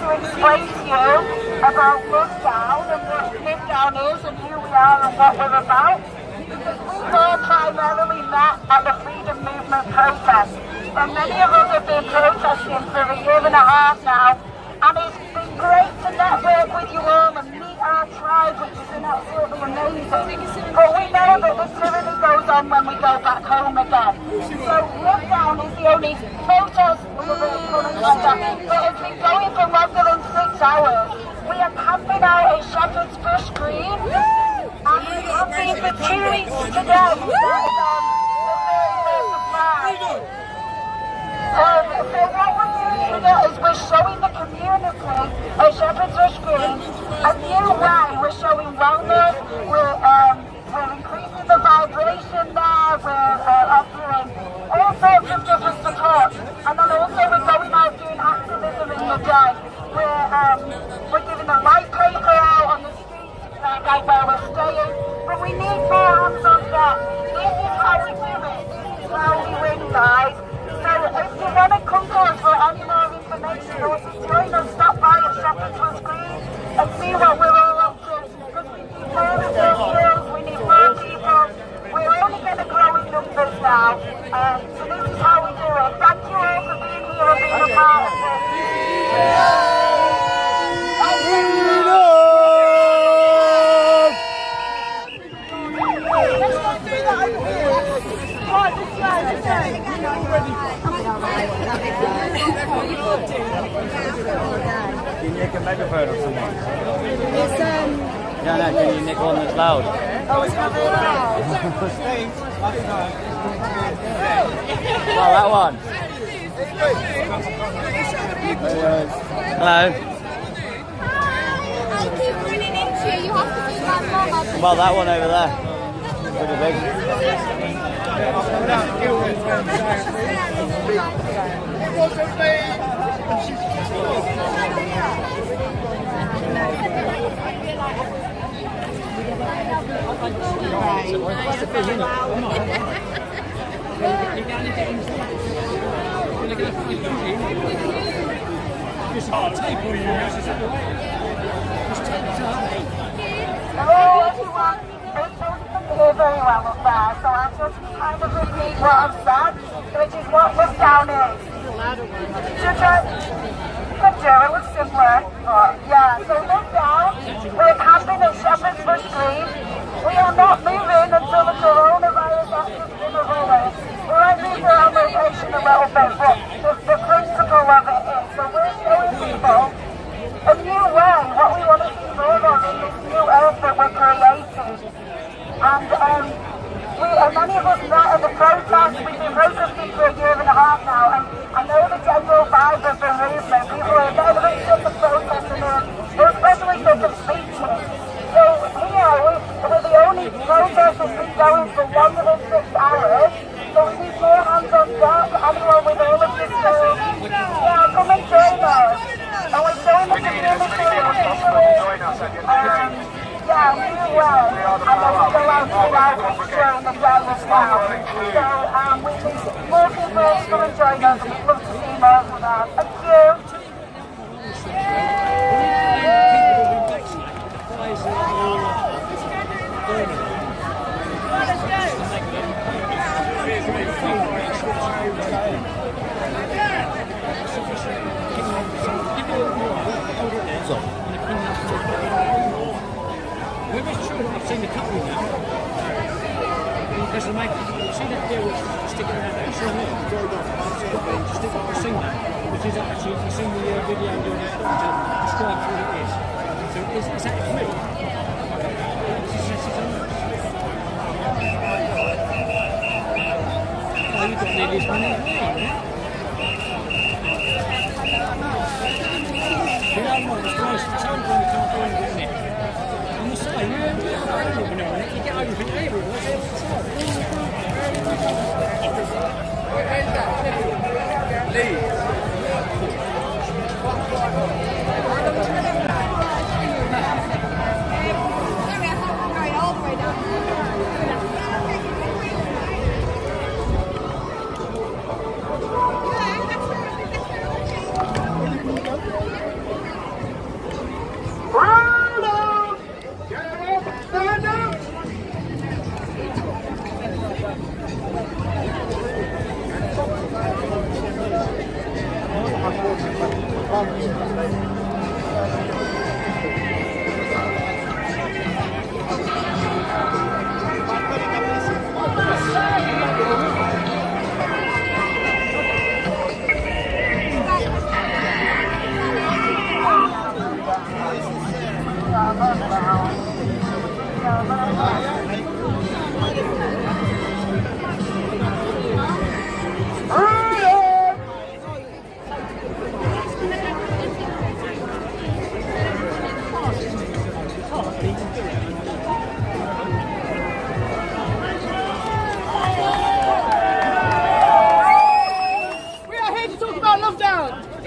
to explain to you about Kickdown and what Kickdown is and who we are and what we're about. Because we've all primarily met at the Freedom Movement protest, and many of us have been protesting for a year and a half now, and it's been great to network with you all and meet our tribe, which has been absolutely amazing. But we know that the tyranny goes on when we go back home again. So Kickdown is the only protest movement that has been going for longer than 6 hours. We are camping out at Shepherd's Bush Green, and we have been for 2 weeks today. So what we're doing here is we're showing the community at Shepherd's Bush Green a new way. We're showing wellness, we're increasing the vibration there, we're offering all sorts of different support, and then also we're going out doing activism in the day. We're giving a light paper out on the streets, like where we're staying, but we need more hands on deck. This is how we do it. This is how we win, guys. So if you want to come to us for any more information or to join us, stop by at Shepherd's Bush Green and see what we're all up to. Because we need more resources, we need more people. We're only going to grow in numbers now. So this is how we do it. Thank you all for being here and being a part of this. Can you nick a megaphone or something? No, can you nick one that's loud? Oh, it's not very loud. Well, that one. Hello. I keep running into you. You have to be that long. Well, that one over there. Pretty big. Hello everyone, it's here very well up there, so I'll just kind of repeat what I've said, which is what Kickdown is. Could do, it was simpler, but yeah, so Kickdown, we're camping at Shepherd's Bush Green. We are not moving until the coronavirus has been away. We might move around location a little bit, but the principle of it is, so we're showing people a new way, what we want to see more of in this new earth that we're creating. And many of us met at the protest. We've been protesting for a year and a half now, and I know the general vibe of the movement. People are getting a bit sick of protesting, they're especially sick of speeches. So here, we're the only protest that's been going for longer than 6 hours, so we need more hands on deck. Anyone with all of this stuff, yeah, come and join us. And we're showing the community yeah, new way, and then we go out and showing the day as well. So we need more people to come and join us, and we'd love to see more of that. Thank you. I've seen the couple now. Because they make, see that deal which sticking around there, show me. I've seen that, which is actually, if you've seen the video doing it, to describe what it is. So is that free? Oh, you've got nearly as many as me, yeah? You know what, it's nice, it's hard when you can't do anything, isn't it? On the side, you don't get you get everything everywhere.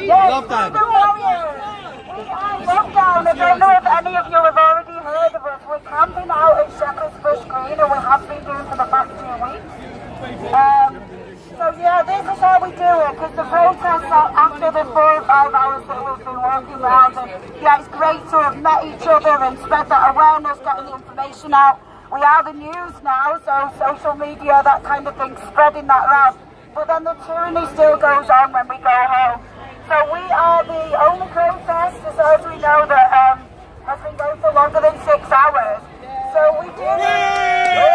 Lockdown. Lockdown. I don't know if any of you have already heard of us. We're camping out at Shepherd's Bush Green, and we have been doing for the past 2 weeks. So yeah, this is how we do it, because the protests are after the 4 or 5 hours that we've been walking around, and yeah, it's great to have met each other and spread that awareness, getting the information out. We are the news now, so social media, that kind of thing, spreading that around. But then the tyranny still goes on when we go home. So we are the only protest, as far as we know, that has been going for longer than 6 hours. So we did it.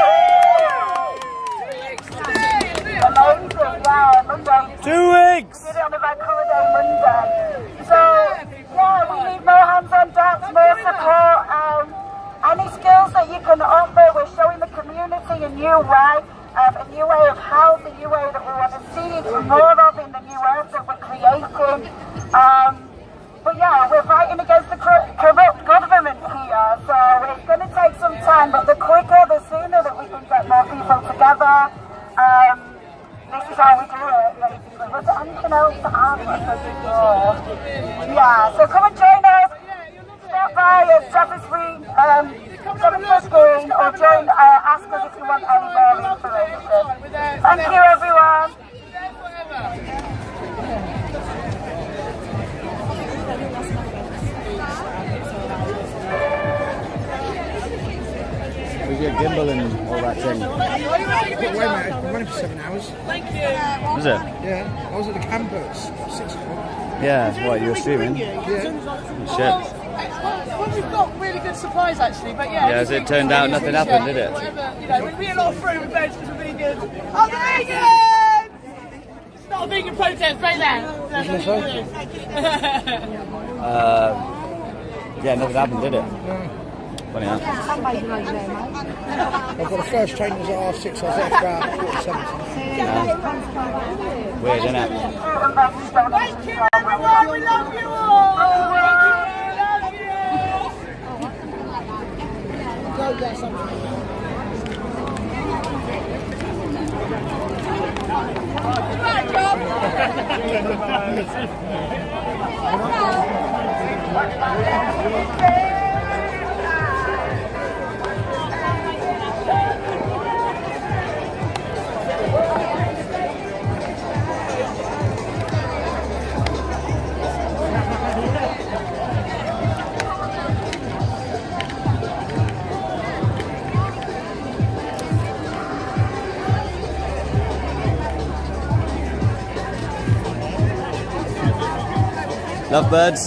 Amazing, yeah, Monday. 2 weeks! We did it on the bank holiday Monday. So, yeah, we need more hands on deck, more support, any skills that you can offer. We're showing the community a new way of health, a new way that we want to see more of in the new earth that we're creating. But yeah, we're fighting against the corrupt government here, so it's going to take some time, but the quicker, the sooner that we can get more people together. This is how we do it, basically. Was there anything else to add? Yeah, so come and join us. Stop by at Shepherd's Green, or join, ask us if you want any more information. Thank you, everyone. We get gimbal and all that thing. Wait a minute, I've been running for 7 hours. Thank you. Was it? Yeah, I was at the camp at 6 o'clock. Yeah, that's what you were streaming. Yeah. Shit. Well, we've got really good supplies actually, but yeah. Yeah, as it turned out, nothing happened, did it? Whatever, you know, we a lot of fruit with veg because we're vegan. I'm a vegan! It's not a vegan protest, right there. Yeah, nothing happened, did it? Funny, huh? I've got the first train was at 6:30, I was there for about 7. Yeah. Weird, isn't it? Thank you everyone, we love you all! Thank you, love you! Go get something. Right, John! Lovebirds.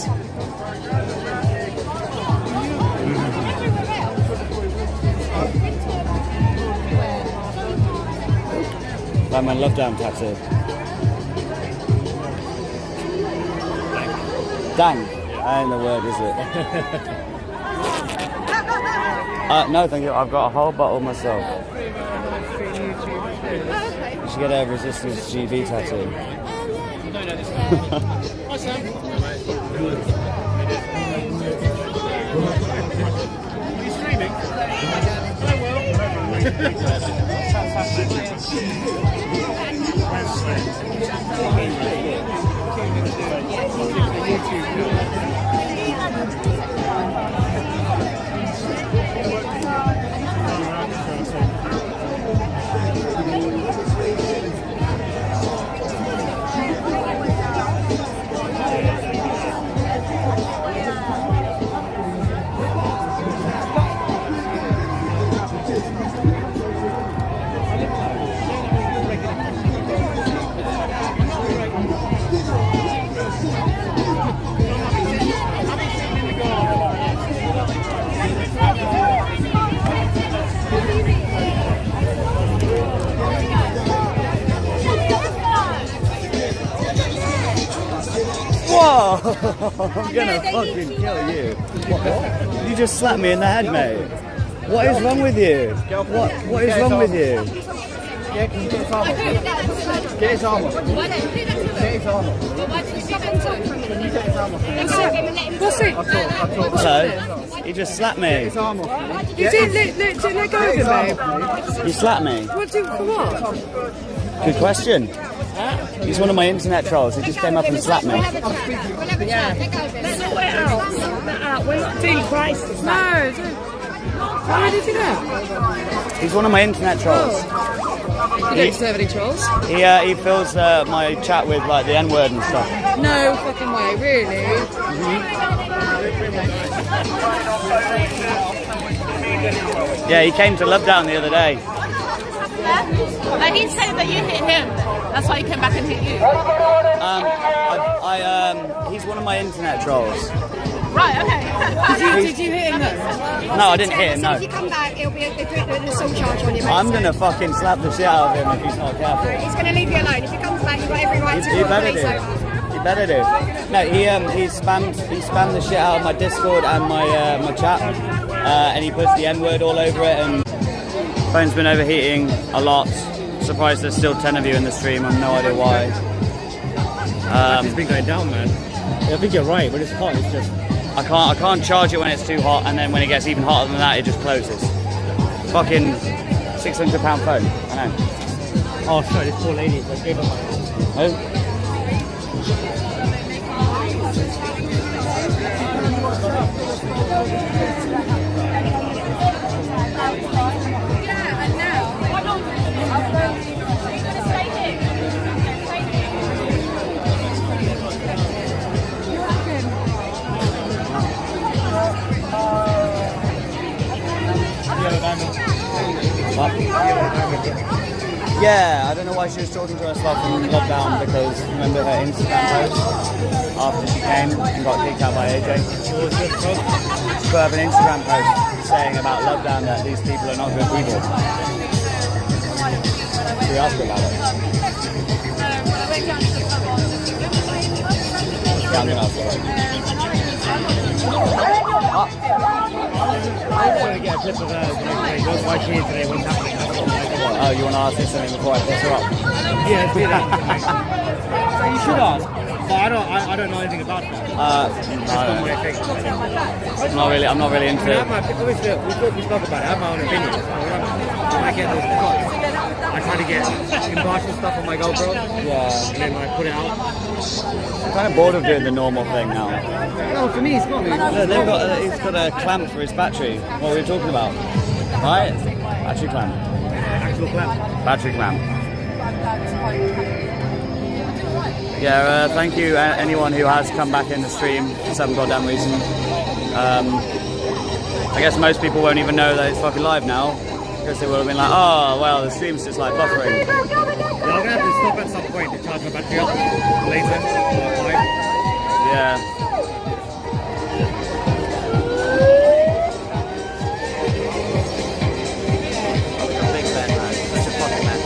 Batman Lovedown tattoo. Dang. That ain't the word, is it? No, thank you. I've got a whole bottle myself. You should get a Resistance GB tattoo. Hi, Sam. Are you streaming? I'm gonna fucking kill you. What? You just slapped me in the head, mate. What is wrong with you? What is wrong with you? Get his arm off. Get his arm off. Why don't you do that to him? Get his arm off. Why don't you stop him talk for a minute? Get his arm off. Let go of him and let him talk. Hello? He just slapped me. His arm off. You didn't let go of him, babe. You slapped me. What do for what? Good question. He's one of my internet trolls. He just came up and slapped me. We'll have a chat. We'll have a chat. Let go of him. Let's sort it out. Sort that out. We're not doing crisis. No, don't. Why did you do that? He's one of my internet trolls. You don't deserve any trolls. He fills my chat with like the N-word and stuff. No fucking way, really? Yeah, he came to Love Down the other day. He said that you hit him. That's why he came back and hit you. He's one of my internet trolls. Right, okay. Did you hit him though? No, I didn't hit him, So no. if you come back, it'll be an assault charge on you. I'm gonna fucking slap the shit out of him if he's not careful. He's going to leave you alone. If he comes back, you've got every right to You call the better police do. over. You better do. No, he spammed the shit out of my Discord and my chat, and he puts the N-word all over it. And phone's been overheating a lot. Surprised there's still 10 of you in the stream. I've no idea why. It's been going down, man. I think you're right. When it's hot, it's just. I can't charge it when it's too hot, and then when it gets even hotter than that, it just closes. Fucking £600 phone. I know. Oh, sorry, this poor lady. I gave her my. Oh. What? Yeah, I don't know why she was talking to herself in lockdown because remember her Instagram post after she came and got kicked out by AJ? She put up an Instagram post saying about lockdown that these people are not good people. Should we ask her about it? Yeah, I'm going to ask her. I just want to get a clip of her, why she is today, what's happening. Oh, you want to ask her something before I piss her up? Yeah, do that. You should ask. But I don't know anything about that. I'm not really into it. Obviously, we spoke about it. I have my own opinion. When I get those shots, I try to get impartial stuff on my GoPro. Yeah. And then when I put it out. I'm kind of bored of doing the normal thing now. No, for me, it's not. He's got a clamp for his battery. What were we talking about? Right? Battery clamp. Actual clamp. Battery clamp. Yeah, thank you anyone who has come back in the stream for some goddamn reason. I guess most people won't even know that it's fucking live now because they will have been like, oh, well, the stream's just like buffering. Yeah, I'm going to have to stop at some point to charge my battery up later. Yeah. Big Ben, man. Such a fucking man.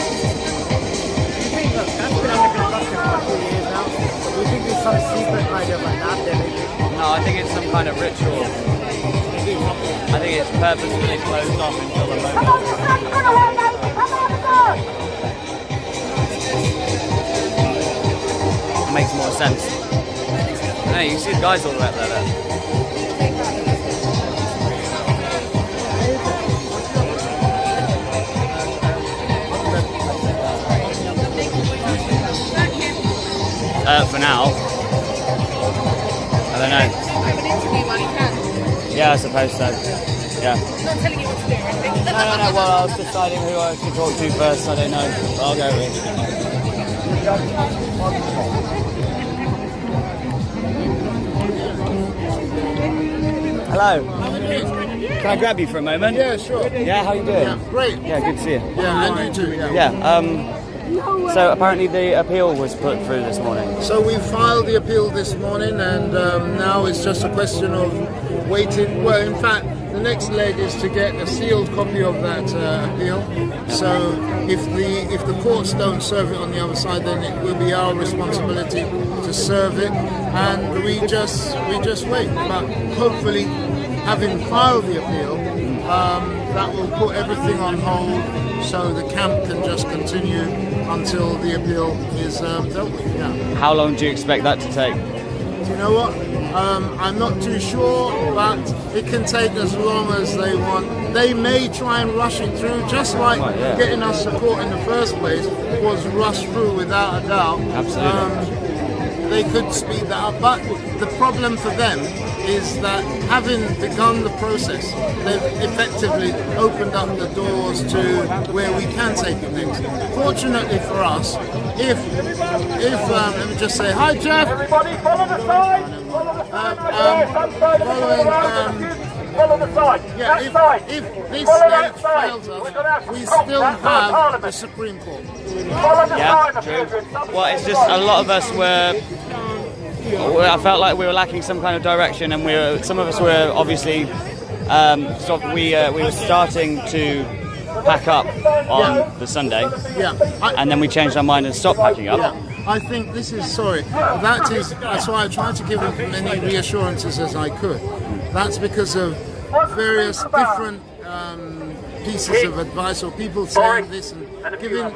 Some secret kind of like that they're making. No, I think it's some kind of ritual. I think it's purposefully closed off until the moment. It makes more sense. Hey, you see the guys all the way up there. For now. I don't know. Have an interview while you can. Yeah, I suppose so. Yeah. Not telling you what to do or anything. No. Well, I was deciding who I should talk to first. I don't know. But I'll go with. Hello. Can I grab you for a moment? Yeah, sure. Yeah, how you doing? Yeah, great. Yeah, good to see you. Yeah, and you too. Yeah. Yeah. So apparently the appeal was put through this morning. So we filed the appeal this morning, and now it's just a question of waiting. Well, in fact, the next leg is to get a sealed copy of that appeal. So if the courts don't serve it on the other side, then it will be our responsibility to serve it, and we just wait. But hopefully, having filed the appeal, that will put everything on hold, so the camp can just continue until the appeal is dealt with. Yeah. How long do you expect that to take? Do you know what? I'm not too sure, but it can take as long as they want. They may try and rush it through, just like getting us support in the first place was rushed through without a doubt. Absolutely. They could speed that up, but the problem for them is that having begun the process, they've effectively opened up the doors to where we can take it next. Fortunately for us, if let me just say hi, Jeff. Everybody, follow the side. Follow the side. If this stage fails us, we still have the Supreme Court. Yeah, true. Well, it's just a lot of us were. I felt like we were lacking some kind of direction, and some of us were obviously. We were starting to pack up on the Sunday, and then we changed our mind and stopped packing up. Yeah. I think this is that's why I tried to give as many reassurances as I could. That's because of various different pieces of advice, or people saying this and giving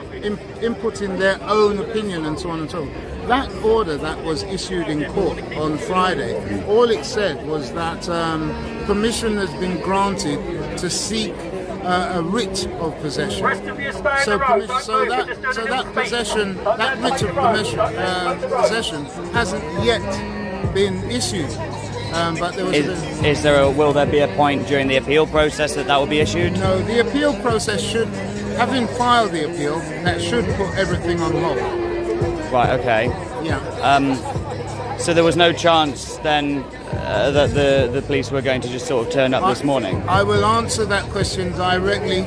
inputting their own opinion and so on and so on. That order that was issued in court on Friday, all it said was that permission has been granted to seek a writ of possession. So that possession, that writ of possession, hasn't yet been issued. But there was will there be a point during the appeal process that will be issued? No, the appeal process should, having filed the appeal, that should put everything on hold. Right. Okay. Yeah. So there was no chance then that the police were going to just sort of turn up this morning? I will answer that question directly,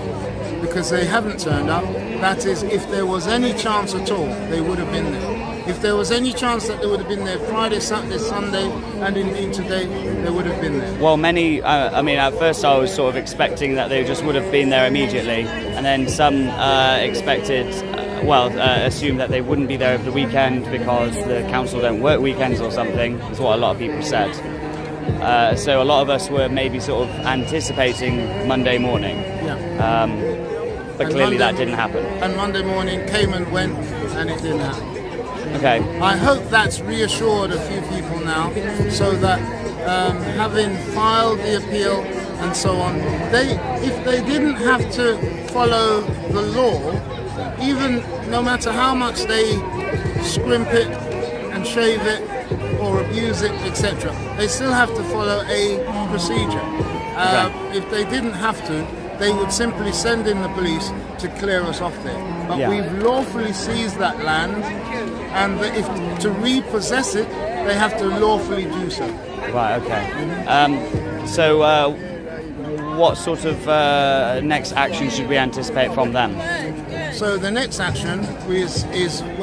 because they haven't turned up. That is, if there was any chance at all, they would have been there. If there was any chance that they would have been there Friday, Saturday, Sunday, and indeed today, they would have been there. Well, many, at first I was sort of expecting that they just would have been there immediately, and then some assumed that they wouldn't be there over the weekend because the council don't work weekends or something, is what a lot of people said. So a lot of us were maybe sort of anticipating Monday morning. Yeah. But clearly that didn't happen. And Monday morning came and went, and it didn't happen. Okay. I hope that's reassured a few people now, so that having filed the appeal and so on, if they didn't have to follow the law, even no matter how much they scrimp it and shave it or abuse it, etc., they still have to follow a procedure. If they didn't have to, they would simply send in the police to clear us off there. But we've lawfully seized that land, and if to repossess it, they have to lawfully do so. Right, okay. So what sort of next action should we anticipate from them? So the next action is,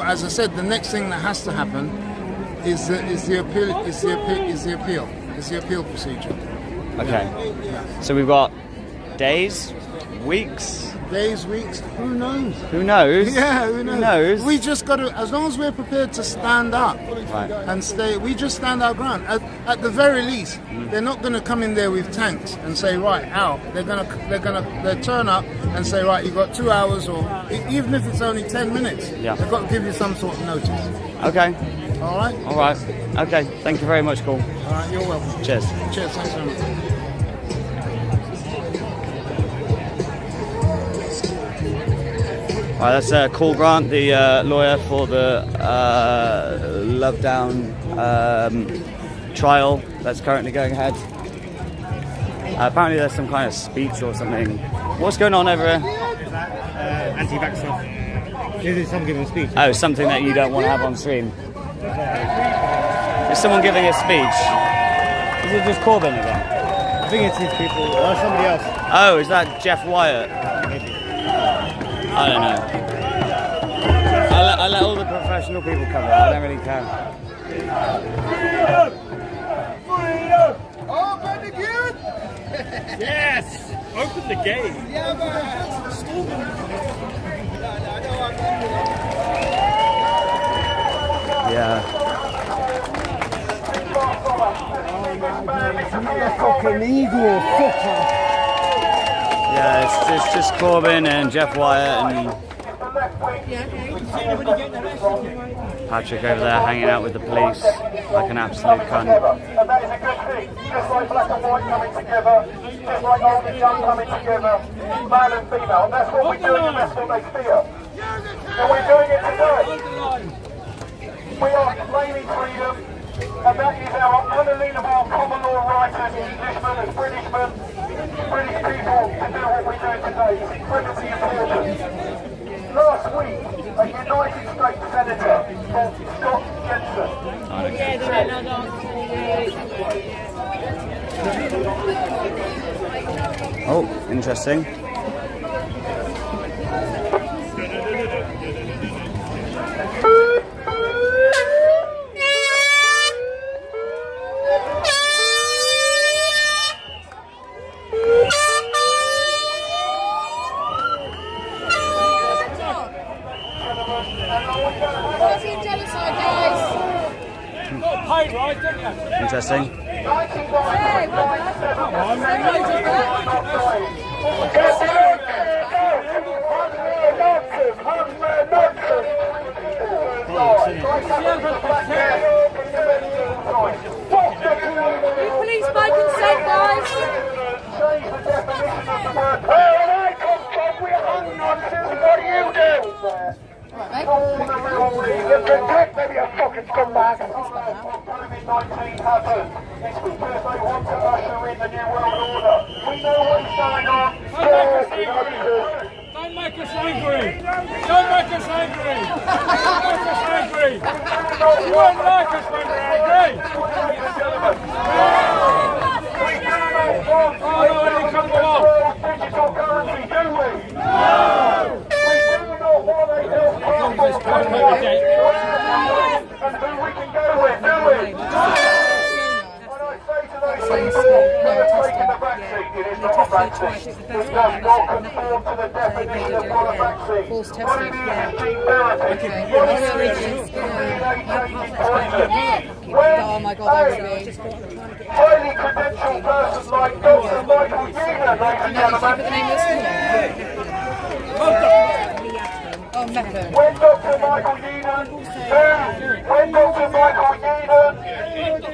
as I said, the next thing that has to happen is the appeal procedure. Okay. Yeah. So we've got days, weeks. Days, weeks, who knows? Who knows? Yeah, who knows? Who knows? We just got to, as long as we're prepared to stand up and stay, we just stand our ground. At the very least, they're not going to come in there with tanks and say, right, out. They'll turn up and say, right, you've got 2 hours, or even if it's only 10 minutes, they've got to give you some sort of notice. Okay. All right? All right. Okay, thank you very much, Paul. All right, you're welcome. Cheers. Cheers, thanks very much. Right, that's Paul Grant, the lawyer for the Lovedown trial that's currently going ahead. Apparently there's some kind of speech or something. What's going on over here? Anti-vax stuff. Is someone giving a speech? Oh, something that you don't want to have on stream. Is someone giving a speech? Is it just Corbyn again? I think it's his people, or somebody else. Oh, is that Jeff Wyatt? Maybe. I don't know. I let all the professional people cover it. I don't really care. Freedom! Freedom! Open again! Yes! Open the gate! Yeah, but Yeah. fucking ego, fucker. Yeah, it's just Corbyn and Jeff Wyatt and Patrick over there hanging out with the police like an absolute cunt. And that is a good thing. Just like black and white coming together, just like old and young coming together, male and female. And that's what we're doing and that's what they fear. And we're doing it today. We are claiming freedom, and that is our unalienable common law rights as Englishmen, as Britishmen, British people to do what we do today. It's incredibly important. Last week, a United States Senator called Scott Jensen. Oh, interesting. Interesting. Police by consent, guys. What do you do? Maybe a fucking scumbag. COVID-19 happened. It's because they want to usher in the new world order. We know what's going on. Don't make us angry! Don't make us angry! Don't make us angry! You won't like us when we're angry! We do not want digital currency, do we? No! We do not want a health passport and who we can go with, do we? When I say to those people who have taken the vaccine, it is not a vaccine. It does not conform to the definition of what a vaccine. What it is gene therapy. What it is DNA-changing poison. When a highly credentialed person like Dr. Michael Yeaton, ladies and gentlemen, when Dr. Michael Yeaton,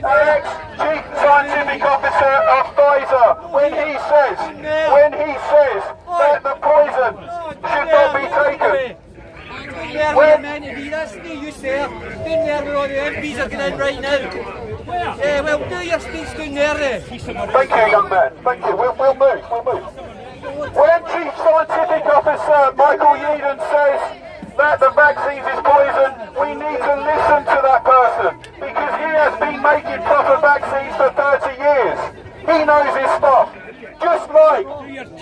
ex-chief scientific officer of Pfizer, when he says that the poison should not be taken. When you sir, down there where all the MPs are going in right now. Yeah, well, do your speech down there. Thank you, young man. Thank you. We'll move. When Chief Scientific Officer Michael Yeaton says that the vaccines is poison, we need to listen to that person because he has been making proper vaccines for 30 years. He knows his stuff. Just like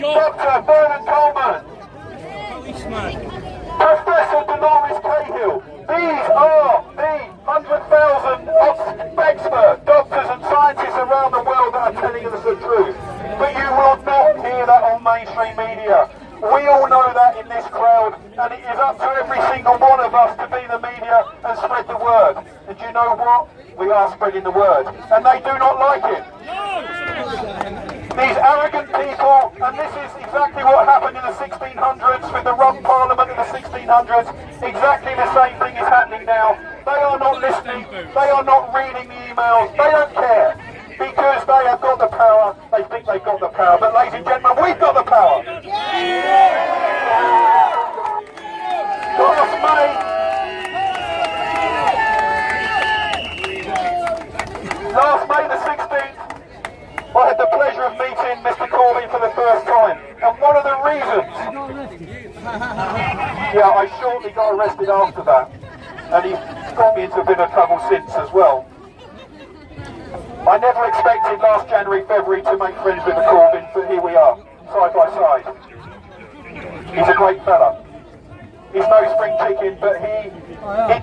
Dr. Vernon Coleman, Professor Dolores Cahill. These are the 100,000 expert doctors and scientists around the world that are telling us the truth. But you will not hear that on mainstream media. We all know that in this crowd, and it is up to every single one of us to be the media and spread the word. And you know what? We are spreading the word, and they do not like it. These arrogant people, and this is exactly what happened in the 1600s with the Rum Parliament in the 1600s, exactly the same thing is happening now. They are not listening, they are not reading the emails, they don't care. Because they have got the power, they think they've got the power. But ladies and gentlemen, we've got the power. Last May the 16th, I had the pleasure of meeting Mr. Corbyn for the first time. And one of the reasons... Yeah, I shortly got arrested after that. And he got me into a bit of trouble since as well. I never expected last January, February to make friends with the Corbyn, but here we are, side by side. He's a great fella. He's no spring chicken, but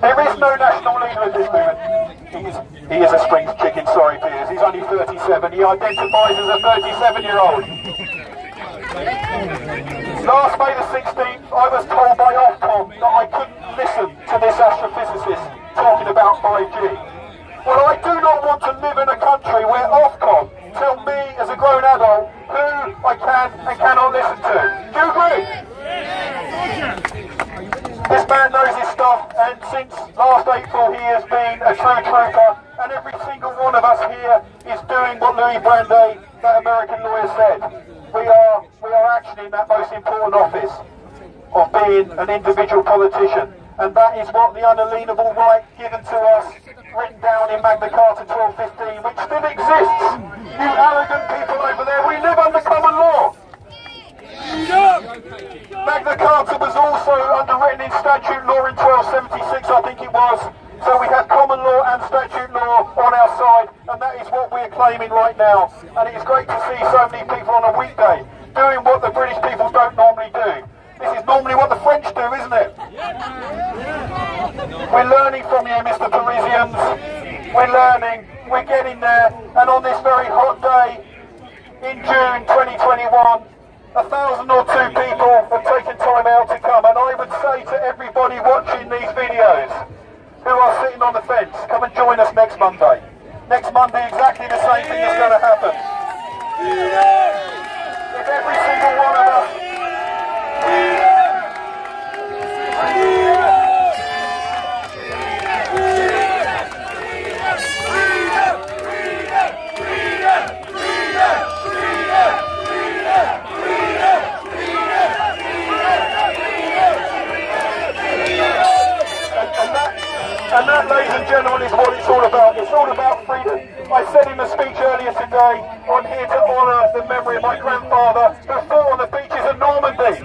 there is no national leader of this movement. He is a spring chicken, sorry Piers, he's only 37, he identifies as a 37-year-old. Last May the 16th, I was told by Ofcom that I couldn't listen to this astrophysicist talking about 5G. Well, I do not want to live in a country where Ofcom tell me as a grown adult who I can and cannot listen to. Do you agree? This man knows his stuff, and since last April he has been a true trooper, and every single one of us here is doing what Louis Brandeis, that American lawyer, said. We are actioning that most important office of being an individual politician, and that is what the unalienable right given to us, written down in Magna Carta 1215, which still exists. You arrogant people over there, we live under common law. Magna Carta was also underwritten in statute law in 1276, I think it was. So we have common law and statute law on our side, and that is what we're claiming right now. And it is great to see so many people on a weekday doing what the British people don't normally do. This is normally what the French do, isn't it? We're learning from you, Mr. Parisians. We're learning, we're getting there, and on this very hot day in June 2021, 1,000 or 2 people have taken time out to come, and I would say to everybody watching these videos who are sitting on the fence, come and join us next Monday. Next Monday, exactly the same thing is going to happen. If every single one of us... And that, ladies and gentlemen, is what it's all about. It's all about freedom. I said in the speech earlier today, I'm here to honour the memory of my grandfather who fought on the beaches of Normandy.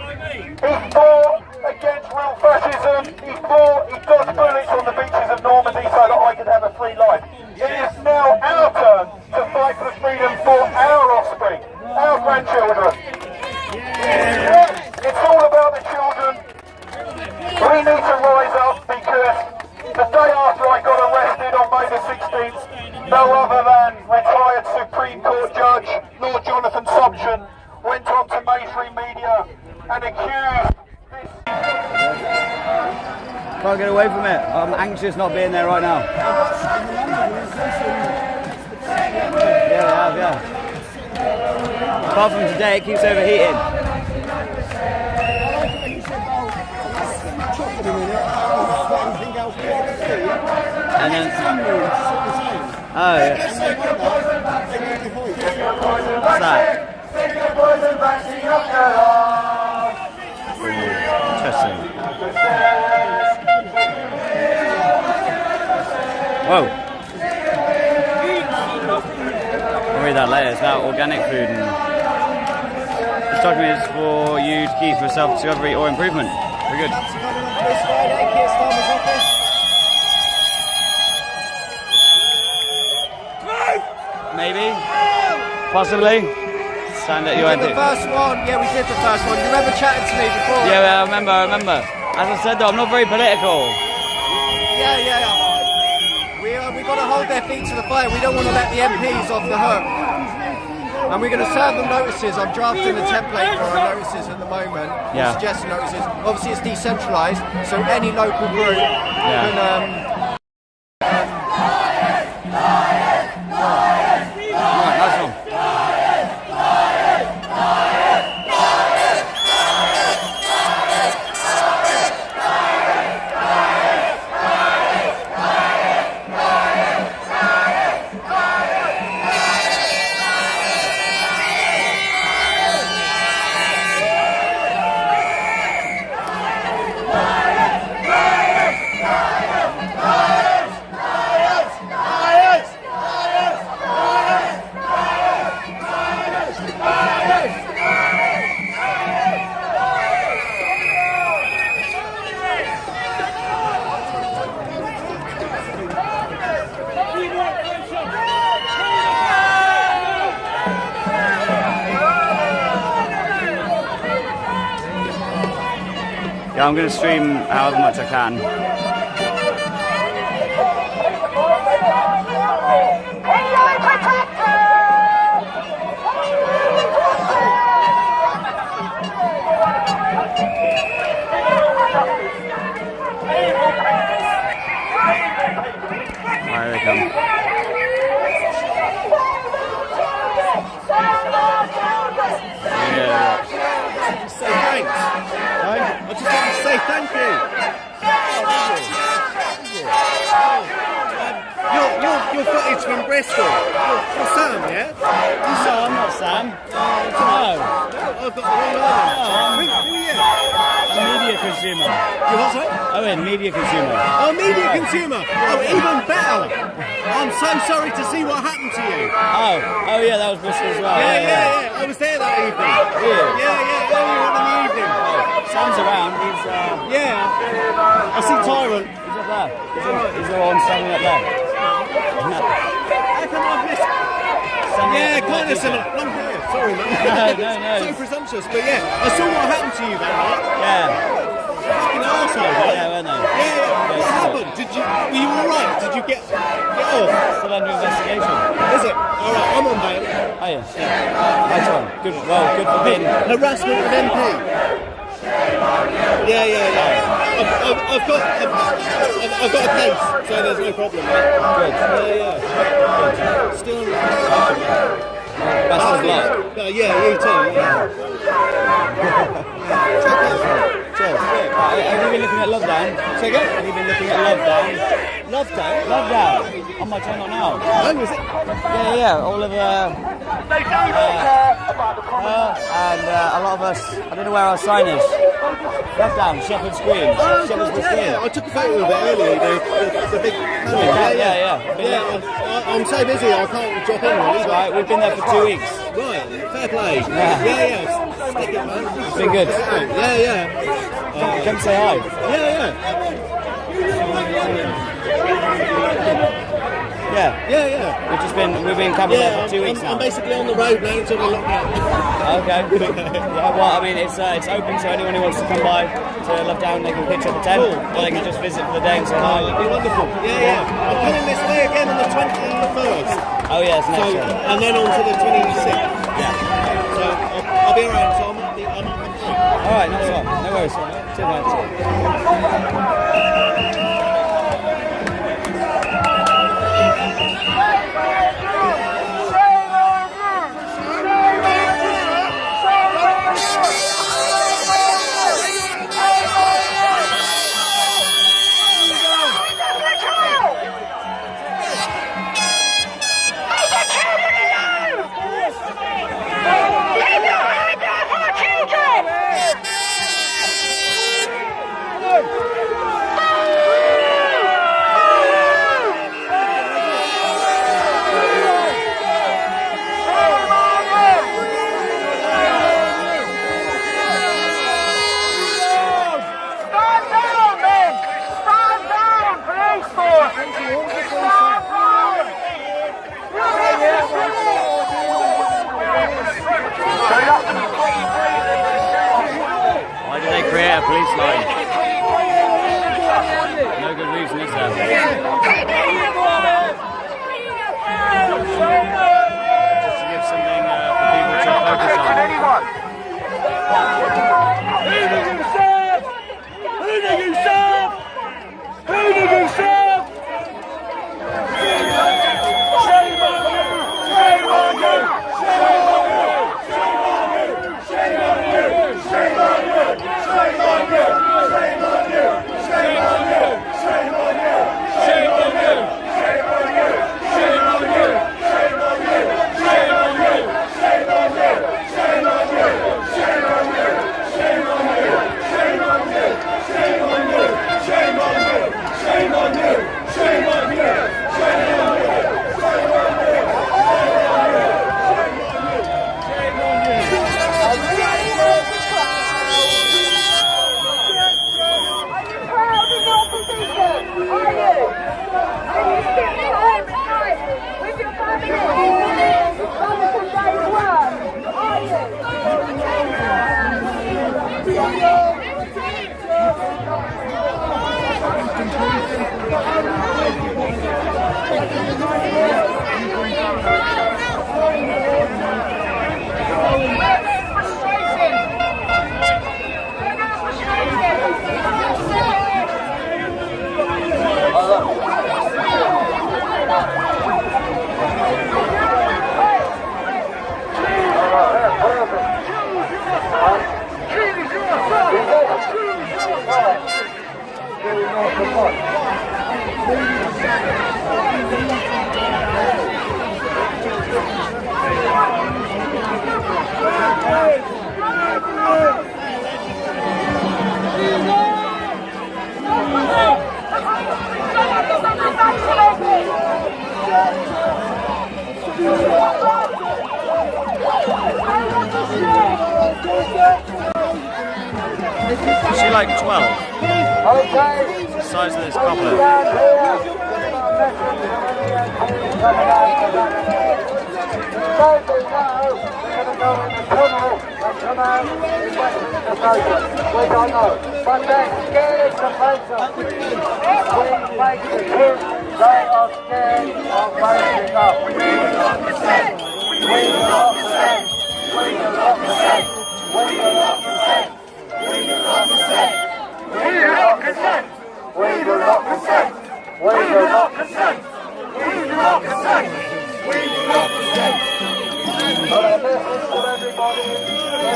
He fought against real fascism. He dodged bullets on the beaches of Normandy so that I could have a free life. It is now our turn to fight for freedom for our offspring, our grandchildren. It's all about the children. We need to rise up because the day after I got arrested on May the 16th, no other than retired Supreme Court Judge Lord Jonathan Sumption went on to mainstream media and accused this... Can't get away from it. I'm anxious not being there right now. Yeah, they have, yeah. Apart from today, it keeps overheating. And then, oh yeah. What's that? Interesting. Whoa. I'll read that later. It's about organic food, and this document is for you to keep for self-discovery or improvement. Very good. Maybe, possibly. Stand at your end. The first one, yeah, we did the first one. You remember chatting to me before? Yeah, I remember. As I said though, I'm not very political. Yeah. We got to hold their feet to the fire. We don't want to let the MPs off the hook. And we're going to serve them notices. I'm drafting a template for our notices at the moment. Yeah. Suggested notices. Obviously, it's decentralised, so any local group can. Yeah, I'm going to stream however much I can. There they come. Yeah. Say thanks. I just want to say thank you. Your footage from Bristol. You're Sam, yeah? No, I'm not Sam. No. I've got the wrong one. Who are you? A media consumer. You what, sorry? Owen, media consumer. Oh, media consumer. Oh, even better. I'm so sorry to see what happened to you. Oh yeah, that was Bristol as well. Yeah. I was there that evening. Really? Yeah, earlier on in the evening. Sam's around. He's Yeah. I see Tyrant. he's up there. He's the one standing up there. How come I've missed? Yeah, kind of similar. Long hair. Sorry, man. No. So presumptuous, but yeah, I saw what happened to you that night. Yeah. Fucking arsehole, right? Yeah, weren't they? Yeah. What happened? Were you alright? Did you get off? Still under investigation. Is it? Alright, I'm on bail. Oh yeah. Nice one. Good. Well, good for being. Harassment of MP. Yeah. I've got a case, so there's no problem. Good. Yeah. Still on investigation. Best of luck. Yeah, you too. Yeah. Cheers. Have you been looking at Love Down? Say again? Have you been looking at Love Down? Love Day? Love Down. On my channel now. When was it? Yeah. All of and a lot of us. I don't know where our sign is. Love Down. Shepherd's Green. Oh, Shepherd's God, yeah. I took a photo of it earlier. The big. Yeah. I'm so busy. I can't drop in. That's right. We've been there for 2 weeks. Right. Fair play. Yeah. Stick it, man. It's been good. Yeah. Come say hi. Yeah. We've been coming there for 2 weeks now. I'm basically on the road now until the lockdown. Okay. Well, I mean, it's open to anyone who wants to come by to Love Down. They can pitch up a tent, or they can just visit for the day and say hi. It'd be wonderful. Yeah. I'm coming this way again on the 21st. Oh yeah, it's next year. And then on to the 26th. Yeah. So I'll be around. So I'm All right, no worries. Cheers, man. Is she like 12? The size of this copper. We don't know. But they're scared to face us. We make the kids, they are scared of facing up. We will not consent. We will not consent. We will not consent. We will not consent. We will not consent. We will not consent. We will not consent. We will not consent. We will not consent. We will not consent. But a message to everybody in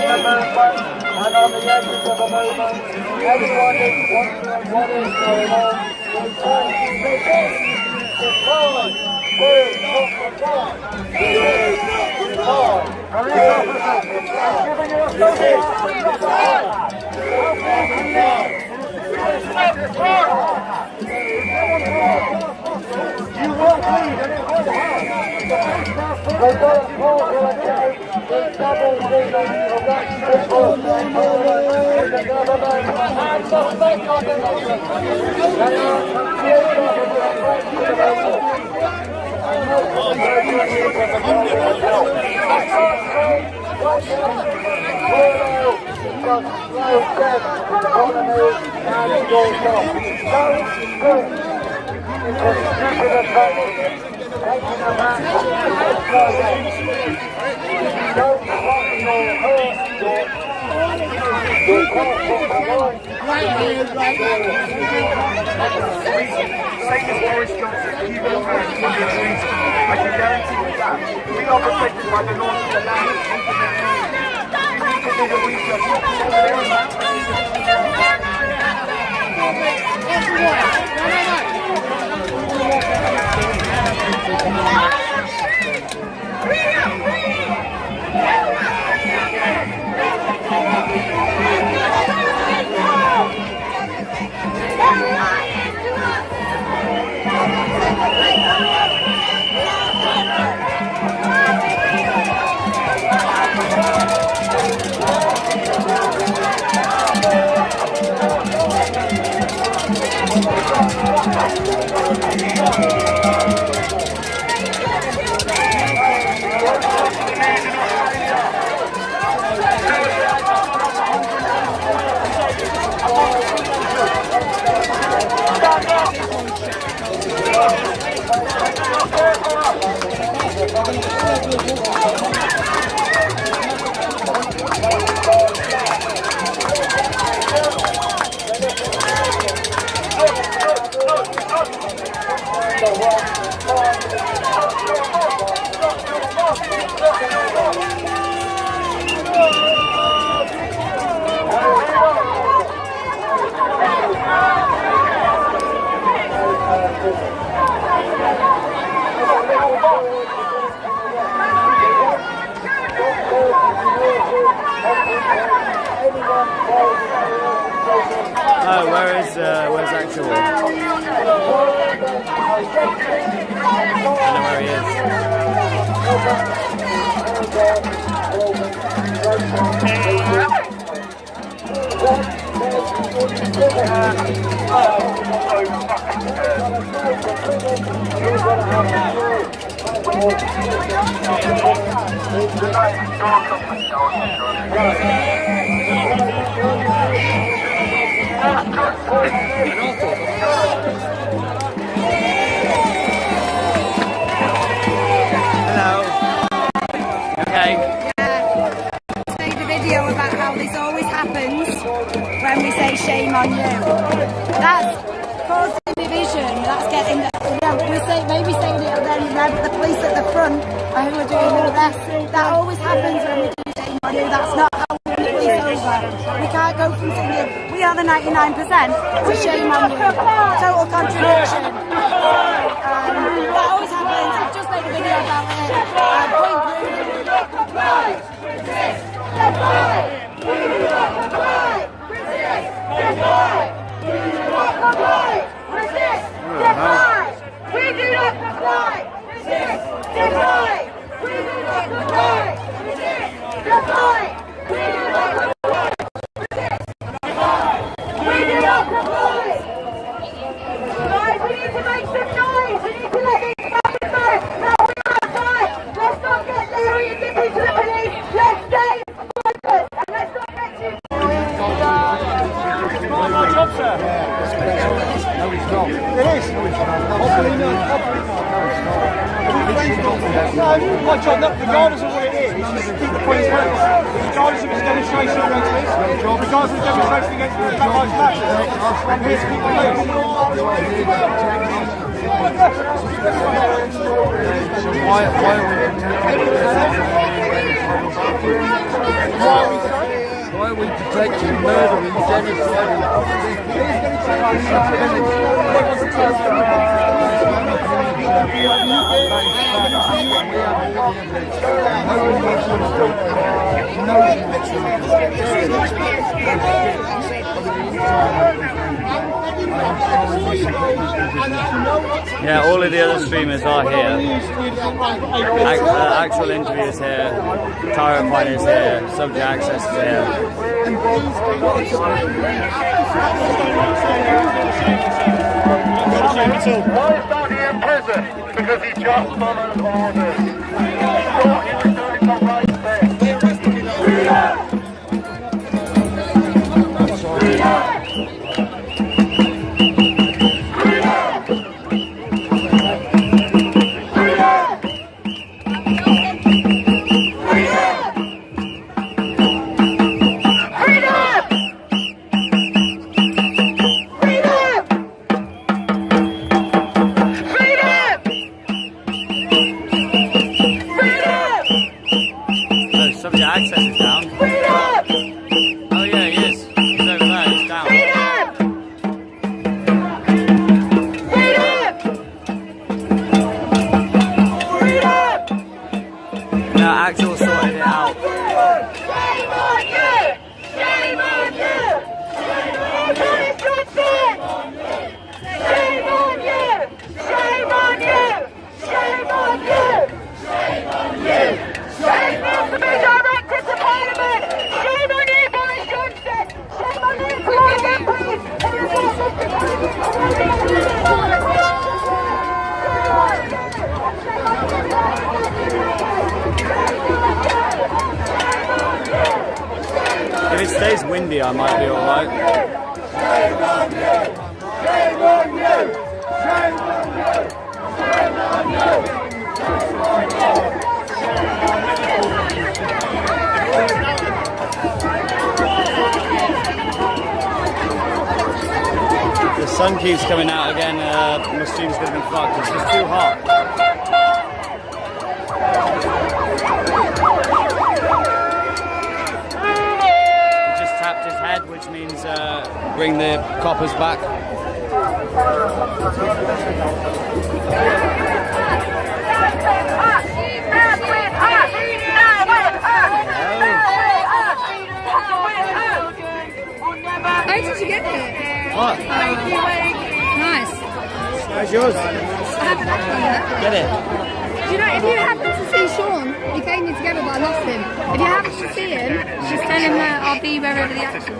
the movement and on the edges of the movement. Everyone is wondering what is going on. We try to begin to forward. We not report. We not report. Police officers are giving you a you won't lead and it won't happen. They don't call for a day. There's double dealing of that people in the government and the federal government. They are confused over the effects of the government. And no confrontation with the government. I can't say what just slow death, economy and goes on. Don't think it's a stupid effect. Taking a man from the slow death. Don't fucking hurt your conscience alone. Same as Boris Johnson, he will hurt Indian reason. I can guarantee you that. We are protected by the laws of the land. You can do the research. Oh, where's actual? I don't know where he is. Hello. Okay. Made a video about how this always happens when we say shame on you. That's causing division. That's getting we say maybe saying it then the police at the front are who are doing the rest. That always happens when we do shame on you. That's not how we win the police over. We can't go from singing. we are the 99%. So shame on you. Total contradiction. That always happens. I've just made a video about it. Point We do not comply! Resist! Defy! We do not comply! Resist! Defy! We do not comply! Resist! Defy! We do not comply! Guys, we need to make some noise! We need to let these fuckers know that we're outside! Let's not get Larry and Dippy to the police! Let's stay focused! And let's not get too... It's not my job, sir. No, it's not. It is. No, it's not. Hopefully not. Hopefully not. No, my job, regardless of what it is, is to keep the police focused. Regardless of it's demonstration against this, regardless of the demonstration against Black Lives Matter, I'm here to keep the police. Why are we protecting murdering, genociding? Yeah, all of the other streamers are here. Actual interviews here, tarot fighters here, subject access is here. Why is Doddy in prison? Because he just followed orders. He thought he was doing the right thing. If it stays windy, I might be alright. Shame on you! Shame on you! Shame on you! Shame on you! The sun keeps coming out again. My stream's going to be fucked. It's just too hot. Tapped his head, which means bring the coppers back. How did you get it? What? Nice. Where's yours? Get it. Do you know, if you happen to see Sean, we came here together but I lost him. If you happen to see him, just tell him that I'll be wherever the action is.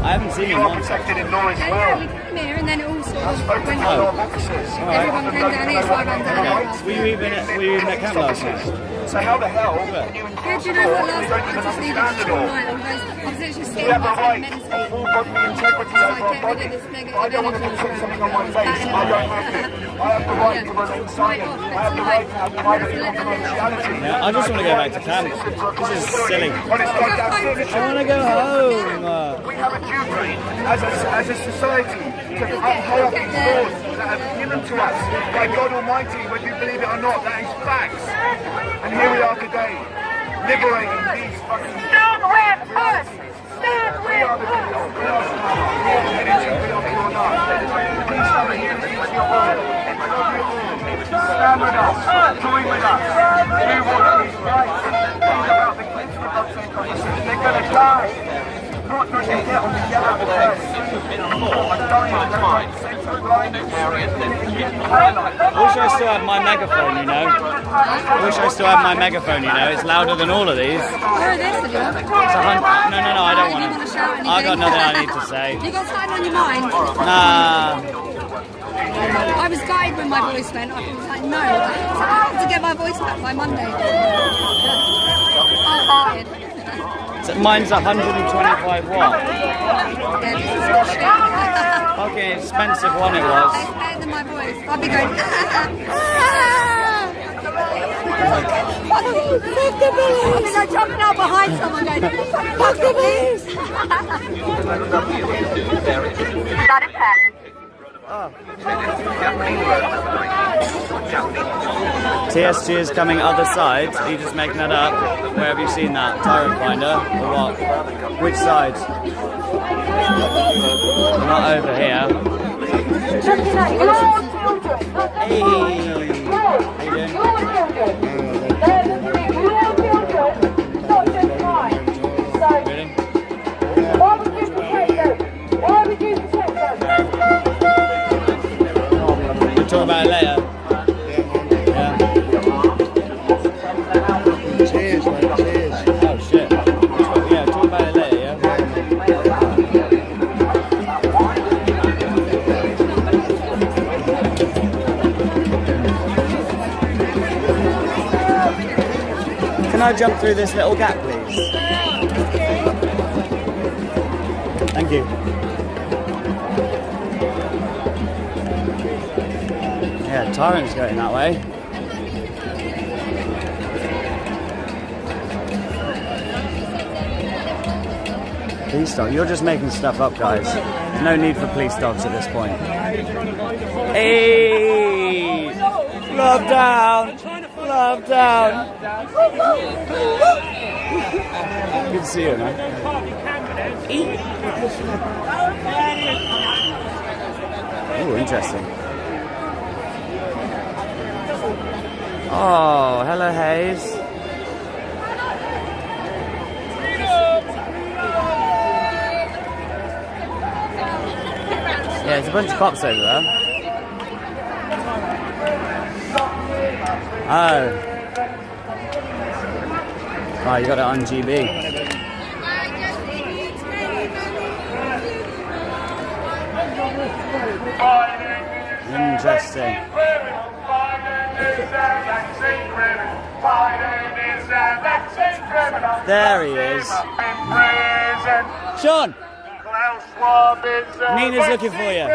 I haven't seen him once. Yeah, we came here and then it all sort of went on. Everyone came down here, so I ran down here. Were you even at camp last night? So how the hell can you Yeah, do you know what, last night I just needed to chill night. I was literally just sitting have the outside right meditating. of full bodily integrity over our body? This negative I don't want to energy put around something me. on my face. I don't have to. I have the right to remain silent. I have the right to have private confidentiality. Yeah, I just want to go back to camp. This is silly. But it's like that I want to go home. we have a duty as a society to uphold these laws that have been given to us by God Almighty, whether you believe it or not. That is facts. And here we are today, liberating these fucking... Stand with us! stand with us. Stand with us. Join with us. Do what is right. Think about the kids with us. They're going to die. Not going to get on the yellow bus. I wish I still had my megaphone, you know. I wish I still had my megaphone, you know. It's louder than all of these. Oh, this is No, I don't want to. I got nothing I need to say. You got something on your mind? Nah. I was gutted when my voice went. I was like, no, I have to get my voice back by Monday. I'm tired. So mine's 125 watt. Yeah, this is good shit. Fucking expensive one it was. It's better than my voice. I'll be going, fuck the police. I'll be like jumping out behind someone going, fuck the police. That is that. TSG is coming other side. Are you just making that up? Where have you seen that? Tyrant Finder? Or what? Which side? Not over here. Hey! How you doing? Really? Why would you protect them? Why would you protect them? We'll talk about it later. Yeah. Cheers, man, cheers. Oh shit. Yeah, talk about it later, yeah? Can I jump through this little gap, please? Thank you. Yeah, Tyrant's going that way. Police dog? You're just making stuff up, guys. There's no need for police dogs at this point. Hey! Love down! Love down! Good to see you, man. Oh, interesting. Oh, hello, Hayes. Yeah, there's a bunch of cops over there. Oh. Oh, you got it on GB. Interesting. There he is. Sean! Nina's looking for you.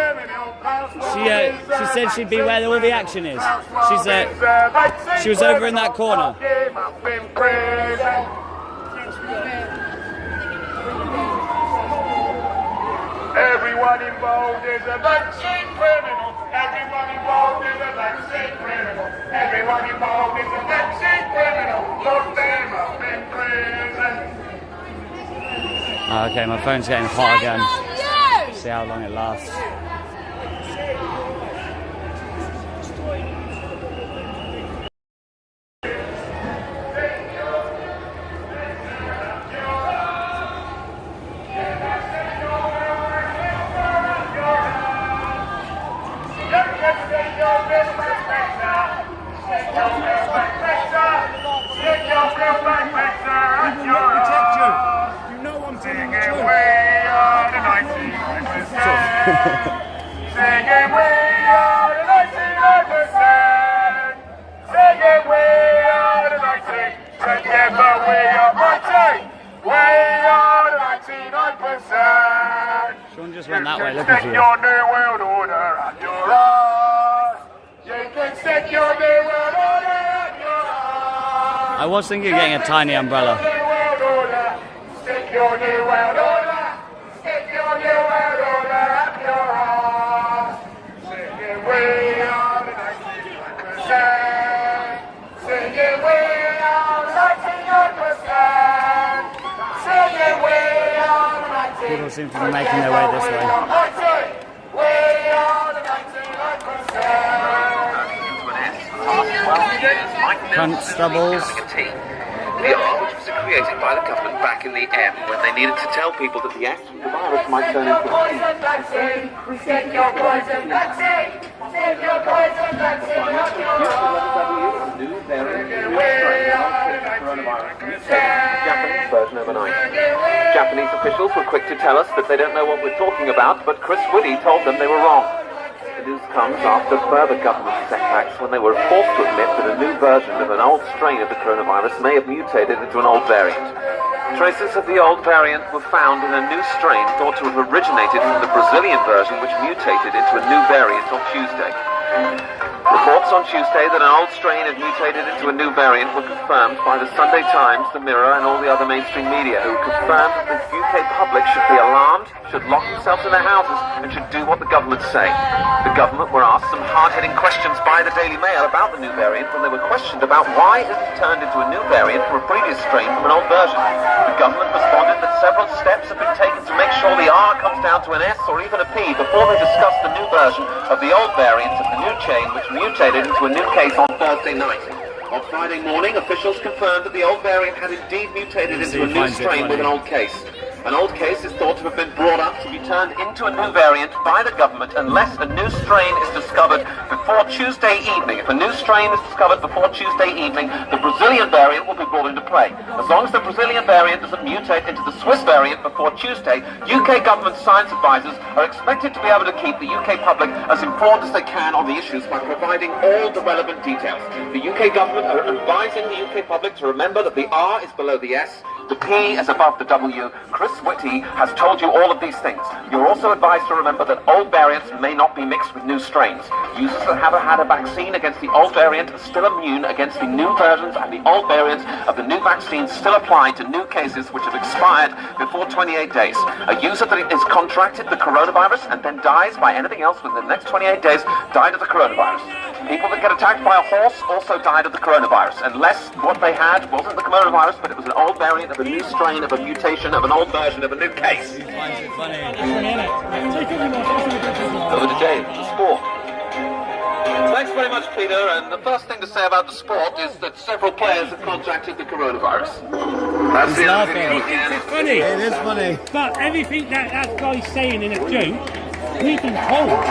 She said she'd be where all the action is. She said she was over in that corner. Everyone involved is a vaccine criminal. Everyone involved is a vaccine criminal. Everyone involved is a vaccine criminal. Lock them up in prison. Okay, my phone's getting hot again. See how long it lasts. Singing we are the 99%. Singing we are the 90. Together we are mighty. We are the 99%. Sean just went that way looking Set for you. your new world order at your heart. You can set your new world order at your heart. I was thinking of getting a tiny umbrella. Set your new world order. Set your new world order at your heart. Singing we are the 99%. Singing we are the 99%. Singing we are the all seem to be making their way this way. Constables. The R, which was created by the government back in the M when they needed to tell people that the S, the virus, might turn into a vaccine. We take your poison vaccine. Take your poison vaccine. New variant coronavirus Japanese version overnight. Japanese officials were quick to tell us that they don't know what we're talking about, but Chris Whitty told them they were wrong. The news comes after further government setbacks when they were forced to admit that a new version of an old strain of the coronavirus may have mutated into an old variant. Traces of the old variant were found in a new strain thought to have originated from the Brazilian version, which mutated into a new variant on Tuesday. Reports on Tuesday that an old strain had mutated into a new variant were confirmed by the Sunday Times, the Mirror and all the other mainstream media, who confirmed that the UK public should be alarmed, should lock themselves in their houses and should do what the government say. The government were asked some hard-hitting questions by the Daily Mail about the new variant when they were questioned about why it had turned into a new variant from a previous strain from an old version. The government responded that several steps have been taken to make sure the R comes down to an S or even a P before they discuss the new version of the old variant of the new chain, which mutated into a new case on Thursday night. On Friday morning, officials confirmed that the old variant had indeed mutated into a new strain with an old case. An old case is thought to have been brought up to be turned into a new variant by the government unless a new strain is discovered before Tuesday evening. If a new strain is discovered before Tuesday evening, the Brazilian variant will be brought into play. As long as the Brazilian variant doesn't mutate into the Swiss variant before Tuesday, UK government science advisors are expected to be able to keep the UK public as informed as they can on the issues by providing all the relevant details. The UK government are advising the UK public to remember that the R is below the S, the P is above the W. Chris Whitty has told you all of these things. You're also advised to remember that old variants may not be mixed with new strains. Users that have had a vaccine against the old variant are still immune against the new versions, and the old variants of the new vaccine still apply to new cases which have expired before 28 days. A user that is contracted the coronavirus and then dies by anything else within the next 28 days died of the coronavirus. People that get attacked by a horse also died of the coronavirus, unless what they had wasn't the coronavirus, but it was an old variant of a new strain, of a mutation, of an old version, of a new case. Over to James, sport. Thanks very much, Peter, and the first thing to say about the sport is that several players have contracted the coronavirus. That's the only thing. It's funny. It is funny. But everything that guy's saying in a joke, we've been told.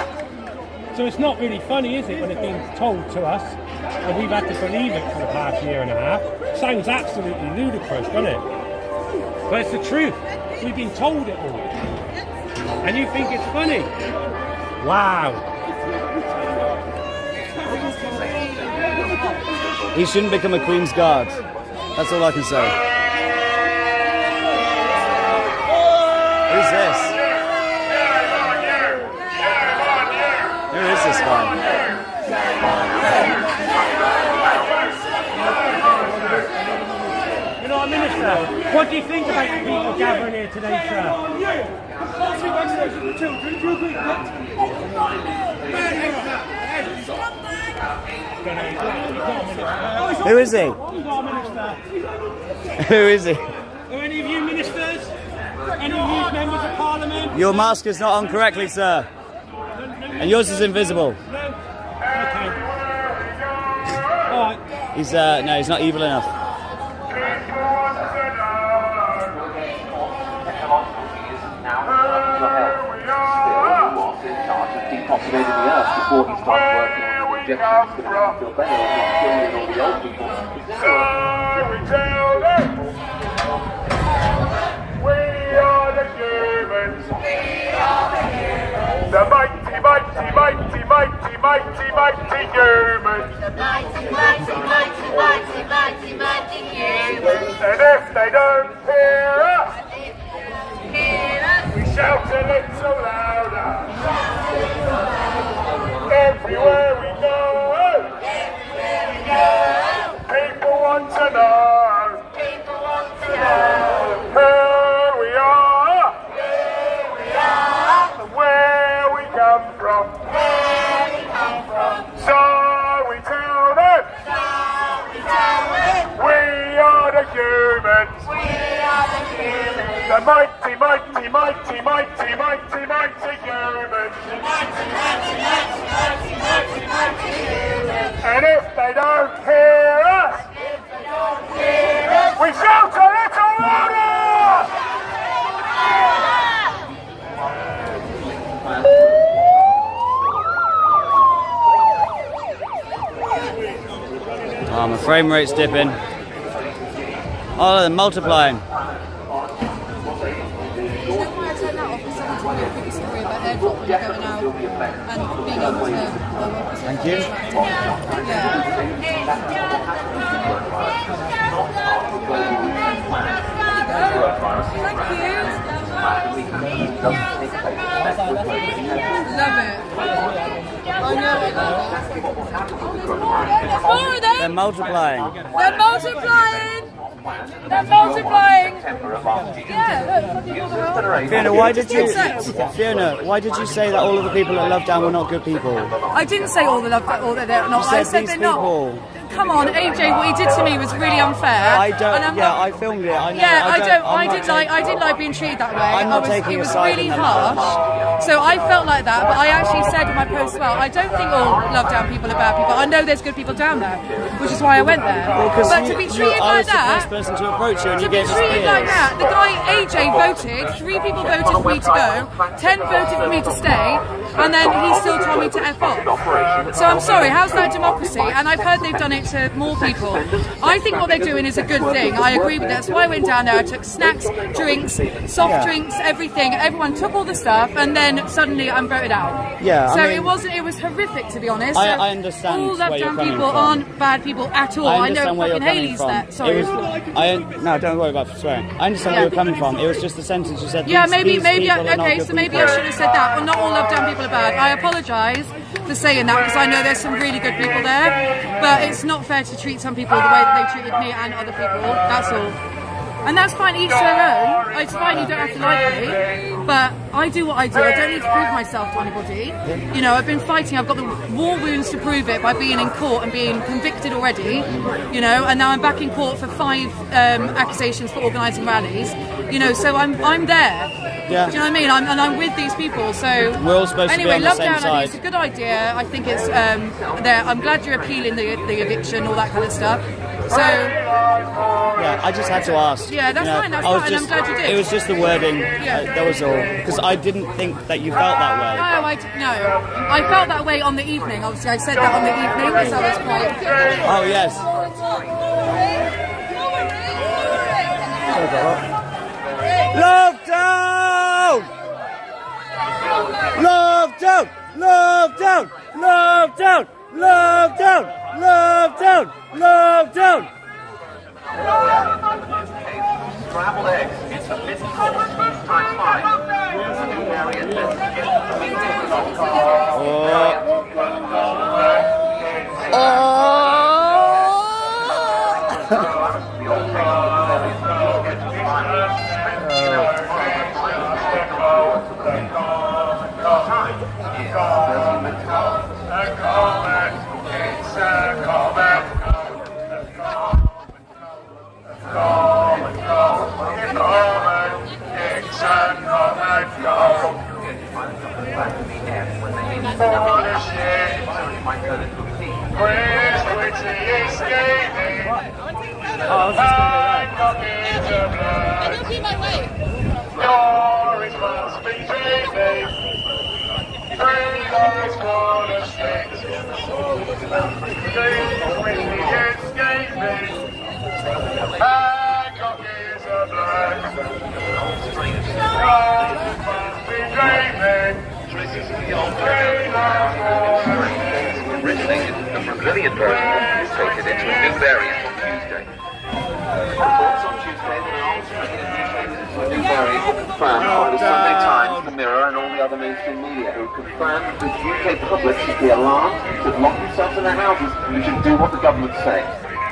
So it's not really funny, is it, when it's been told to us, and we've had to believe it for the past year and a half. Sounds absolutely ludicrous, doesn't it? But it's the truth. We've been told it all. And you think it's funny? Wow. He shouldn't become a Queen's Guard. That's all I can say. Who's this? Who is this guy? You know what, Minister? What do you think about the people gathering here today, sir? Who is he? Who is he? Are any of you ministers? Any of you members of Parliament? Your mask is not on correctly, sir. And yours is invisible. No? Okay. Alright. He's no, he's not evil enough. Depopulated the earth before he started working on the injections that are feel better and killing all the old people. So we tell them we are the humans. The mighty, mighty, mighty, mighty, mighty, mighty humans. The mighty, mighty, mighty, mighty, mighty, mighty humans. And if they don't hear us, we shout a little louder. Everywhere we go, people want to know who we are and where we come from. So we tell them we are the humans. The mighty, mighty, mighty, mighty, mighty, mighty humans. And if they don't hear us, we shout a little louder! Oh, my frame rate's dipping. Oh, they're multiplying. Thank you. Love it. I know it. Oh, They're multiplying. They're multiplying. They're multiplying. Yeah, look. Fiona, why did you say that all of the people at Lovedown were not good people? I didn't say all that they're not. I said they're not. Come on, AJ, what he did to me was really unfair. I filmed it. I know. I didn't like being treated that way. It was really harsh. So I felt like that, but I actually said in my post as well, I don't think all Lovedown people are bad people. I know there's good people down there, which is why I went there. But to be treated like that, I was the first person to approach you, and you gave us treated like that, the guy AJ voted, 3 people voted for me to go, 10 voted for me to stay, and then he still told me to F off. So I'm sorry, how's that democracy? And I've heard they've done it to more people. I think what they're doing is a good thing. I agree with that. That's why I went down there. I took snacks, drinks, soft drinks, everything. Everyone took all the stuff, and then suddenly I'm voted out. Yeah. So it was horrific, to be honest. I understand. All Lovedown people aren't bad people at all. I know fucking Hayley's there. Sorry. No, don't worry about swearing. I understand where you're coming from. It was just the sentence you said. Yeah, maybe I should have said that. Well, not all Lovedown people are bad. I apologise for saying that because I know there's some really good people there, but it's not fair to treat some people the way that they treated me and other people. That's all. And that's fine, each to their own. It's fine, you don't have to like me, but I do what I do. I don't need to prove myself to anybody. You know, I've been fighting, I've got the war wounds to prove it by being in court and being convicted already, you know, and now I'm back in court for 5 accusations for organising rallies, you know, so I'm there. Yeah. Do you know what I mean? I'm with these people, so... We're all supposed to be on the same Lovedown, side. I think it's a good idea. I think it's... I'm glad you're appealing the eviction, all that kind of stuff. So... Yeah, I just had to ask. Yeah, that's fine, that's fine, I'm glad you did. It was just the wording, that was all. Because I didn't think that you felt that way. No, I felt that way on the evening, obviously. I said that on the evening, because I was quite... Oh, yes. Lovedown! Lovedown! Lovedown! Lovedown! Lovedown! Lovedown! Lovedown! Scrambled eggs. It's a business times 5. Originated the Brazilian version was mutated into a new variant on Tuesday. Reports on Tuesday that an alternative mutated into a new variant were confirmed by the Sunday Times, the Mirror and all the other mainstream media, who confirmed that the UK public should be alarmed, should lock themselves in their houses and should do what the government say.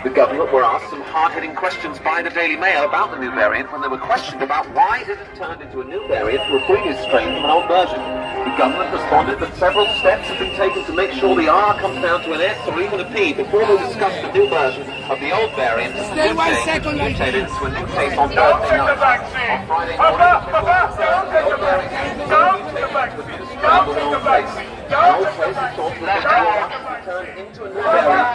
The government were asked some hard-hitting questions by the Daily Mail about the new variant when they were questioned about why it had turned into a new variant for a previous strain from an old version. The government responded that several steps have been taken to make sure the R comes down to an S or even a P before we discuss the new version of the old variant. Stay 1 second like mutated this. to a new case on Thursday night. On Friday morning, the old variant the old place is thought that the R turned into a new variant.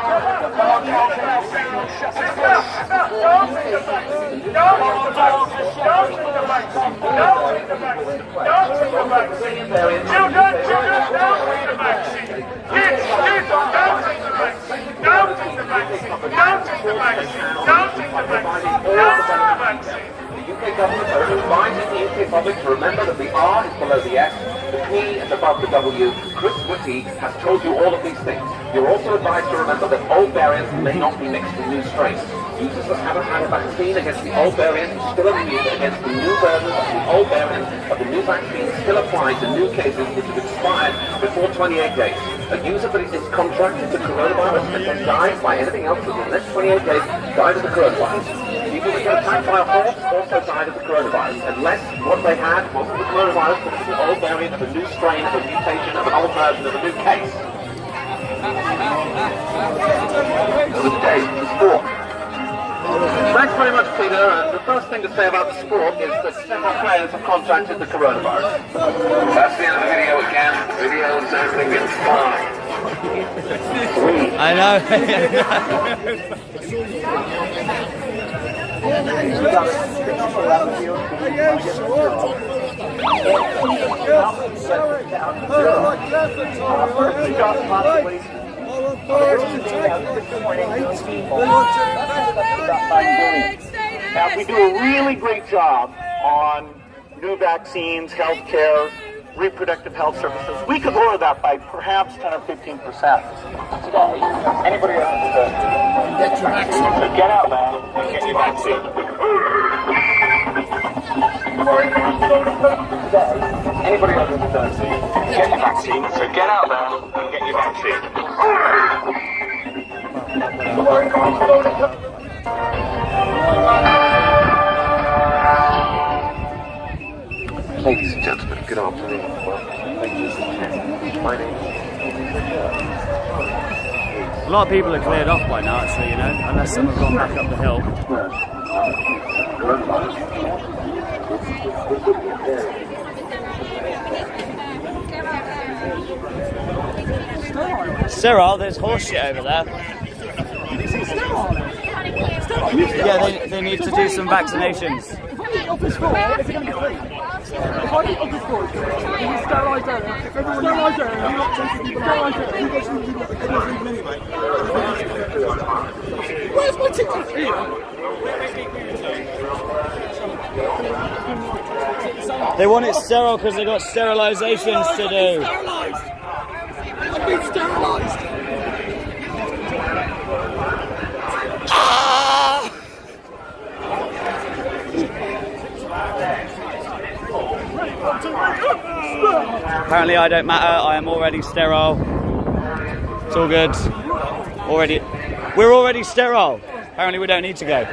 The UK government are advising the UK public to remember that the R is below the S, the P is above the W. Chris Whitty has told you all of these things. You're also advised to remember that old variants may not be mixed with new strains. Users that haven't had a vaccine against the old variant still immune against the new version of the old variant, but the new vaccine still applies to new cases which have expired before 28 days. A user that is contracted to coronavirus and then dies by anything else within the next 28 days died of the coronavirus. People that got attacked by a horse also died of the coronavirus, unless what they had wasn't the coronavirus, but it was an old variant of a new strain, of a mutation, of an old version, of a new case. Over the day, the sport. Thanks very much, Peter. And the first thing to say about the sport is that several players have contracted the coronavirus. That's the end of the video again. Video is everything is fine. I know. Now, we do a really great job on new vaccines, healthcare, reproductive health services. We could lower that by perhaps 10 or 15%. Today, anybody else get your vaccine? So get out there and get your vaccine. Anybody else get your vaccine? So get out there and get your vaccine. Ladies and gentlemen, good afternoon. Welcome to my name is A lot of people are cleared off by now, actually, you know, unless some have gone back up the hill. Sterile, there's horse shit over there. Yeah, they need to do some vaccinations. Where's my ticket here? They want it sterile because they got sterilizations to do. I've been sterilised. Apparently I don't matter, I am already sterile. It's all good. We're already sterile. Apparently we don't need to go.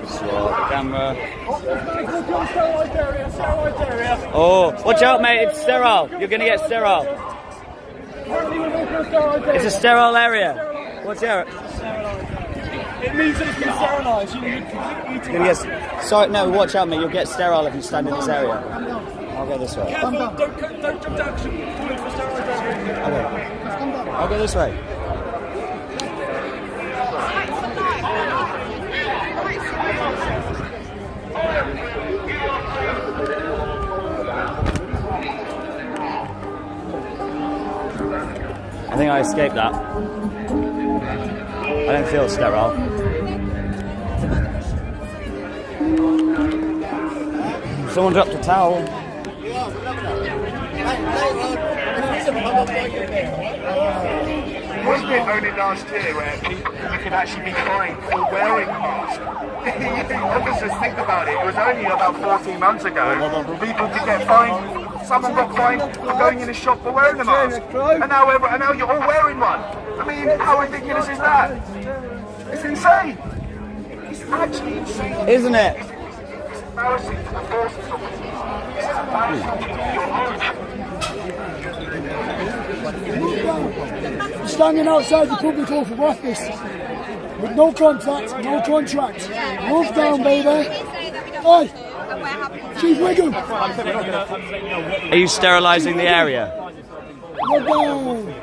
Swap the camera. Oh, watch out mate, it's sterile. You're gonna get sterile. It's a sterile area. Watch out. It means that it's been sterilised. You need to sorry, no, watch out, mate. You'll get sterile if you stand in this area. I'll go this way. Careful, don't jump down because you're falling for sterilised area. Okay. I'll go this way. I think I escaped that. I don't feel sterile. Someone dropped a towel. Wasn't it only last year where you could actually be fined for wearing a mask? Officers, think about it. It was only about 14 months ago. People could get fined. Someone got fined for going in a shop for wearing a mask. And now you're all wearing one. I mean, how ridiculous is that? It's insane. actually insane. Isn't it? It's embarrassing to force something. It's embarrassing to your own. Standing outside the public home office with no contract, no contract. Move down, baby. Oi! Chief Wiggum! Are you sterilising the area? Move down!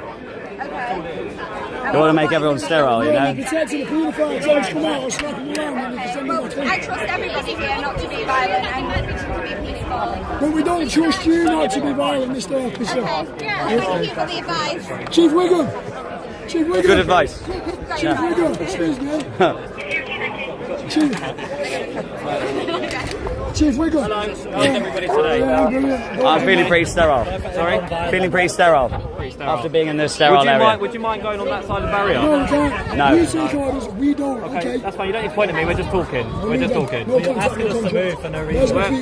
You want to make everyone sterile, you know? Protecting the paedophile, tell us come out, I'll slap them around and we can send them back in. I trust everybody here not to be violent and to be peaceful. But we don't trust you not to be violent, Mr. Officer. Yeah, thank you for the advice. Chief Wiggum! Chief Wiggum! Good advice. Chief Wiggum, excuse me. Chief Wiggum. How's everybody today? Yeah, brilliant. I'm feeling pretty sterile. Sorry? Feeling pretty sterile. After being in this sterile area. Would you mind going on that side of the barrier? No, we can't. No. You take orders, we don't, Okay, that's fine. You don't need to point at me. We're just talking. We're just talking. No contract, no contract.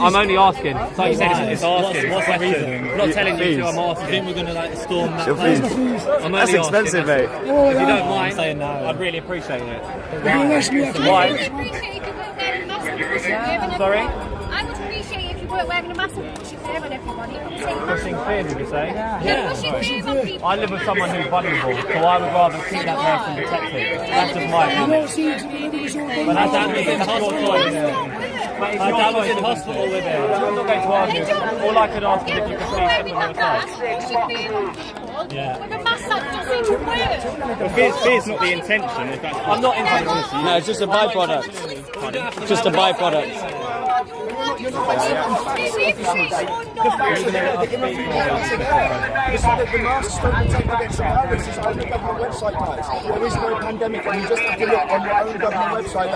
I'm only asking. So you said it's asking. What's the reason? I'm not telling you to. I'm asking. I think we're going to like storm that Your place. fees. I'm That's only expensive, asking. mate. Oh, If you don't I'm mind, saying no. I'd really appreciate it. I would appreciate if you weren't wearing a mask and pushing fear on Sorry? everyone. I would appreciate if you weren't wearing a mask and pushing fear on everybody. Pushing fear, did you say? Yeah, pushing fear on people. I live with someone who's vulnerable, so I would rather keep that person protected. That's just my You opinion. don't see it to be But that's your choice. But it's My your dad was choice. in hospital with him. I'm not going to argue. All I could ask is if you could please Wearing put a me aside. mask, pushing fear on people Yeah. with a mask that doesn't work. Fear's not the intention. If that's I'm not influenced. No, it's just a byproduct. Just a byproduct. The masks don't protect against the virus. It's on the government website, guys. There is no pandemic, and you just have to look on your own government website.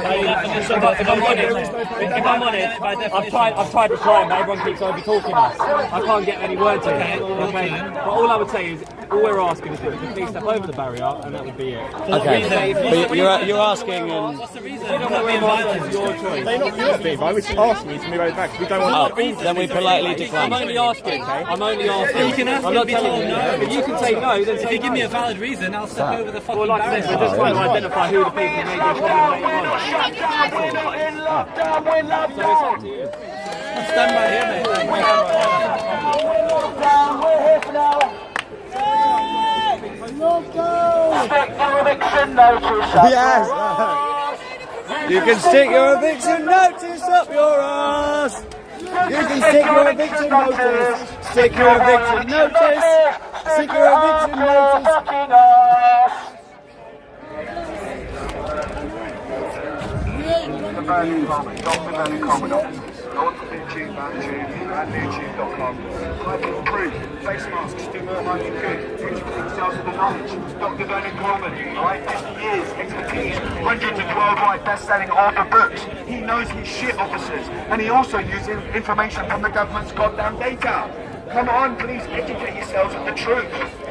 If I'm honest, I've tried to try, but everyone keeps over talking us. I can't get any words in. Okay. But all I would say is, all we're asking is that you can please step over the barrier, and that would be it. Okay. But you're asking, and What's the reason? You don't want to be violent, it's your choice. They're not Steve. I was asking you to move over back. We don't want then we politely decline. I'm only asking. I'm only asking. You can ask I'm me not to be telling told you. no. If you can say no, then If say you give me a no. valid reason, I'll step over the fucking Well, like I barrier. said, we're just trying to identify who the people who may be a problem later on. So it's up to you. Stand by here, mate. Yes! You can stick your eviction notice up your ass! You can stick your eviction notice! Stick your eviction notice! Stick your eviction notice! The BrandNewTube, go on to Bitchute, BrandNewTube.com. Type in proof, face masks, do more harm than good. Educate sales of the knowledge. Dr. Bernard Coleman, right? 50 years, expertise, hundreds of worldwide best-selling author books. He knows his shit, officers, and he also uses information from the government's goddamn data. Come on, please educate yourselves of the truth.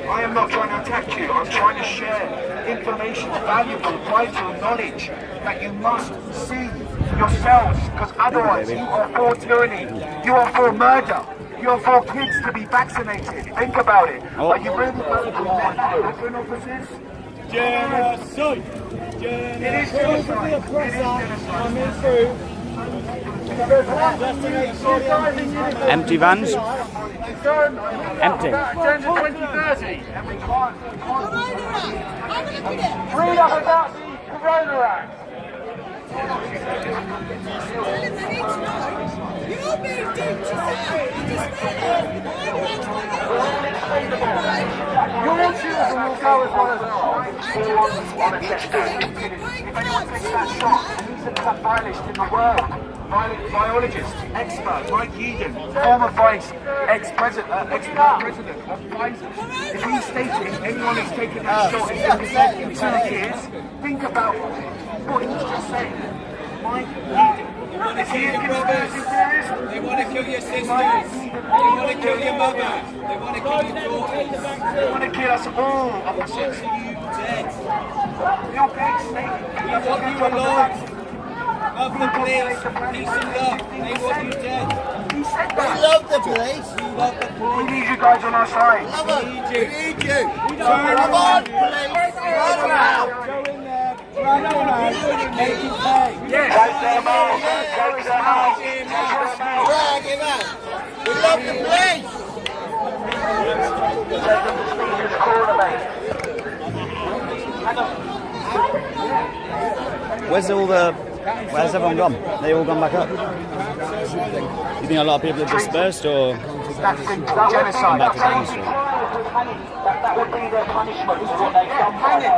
I am not trying to attack you. I'm trying to share information, valuable, vital knowledge that you must see yourselves, because otherwise you are for tyranny, you are for murder, you are for kids to be vaccinated. Think about it. Are you really going to let that happen, officers? Genocide! It is genocide. It is genocide. Empty vans? Empty. Agenda 2030. And we can't. Read up about the Corona Act. You're being duped Your children will go as well as ours. If anyone takes that shot, he's the top violist in the world. Biologist, expert, Mike Yeadon, former ex-president of Pfizer. If he's stating anyone who's taken that shot is going to get in 2 years, think about what he's just saying. Mike Yeadon. Is he a conspiracy theorist? They want to kill your sisters. They want to kill your mother. They want to kill your daughters. They want to kill us all, officers. Dead. Your big state. We want you alive. Love the police. Peace and love. They want you dead. He said that. We love the police. We love the police. We need you guys on our side. We need you. We need you. Turn them on, police. Turn them out. Go in there. Turn them out. Drag him out. We love the place. Where's everyone gone? They all gone back up? You think a lot of people have dispersed or come back to demonstrate? That would be their punishment for what they've done. Hang it.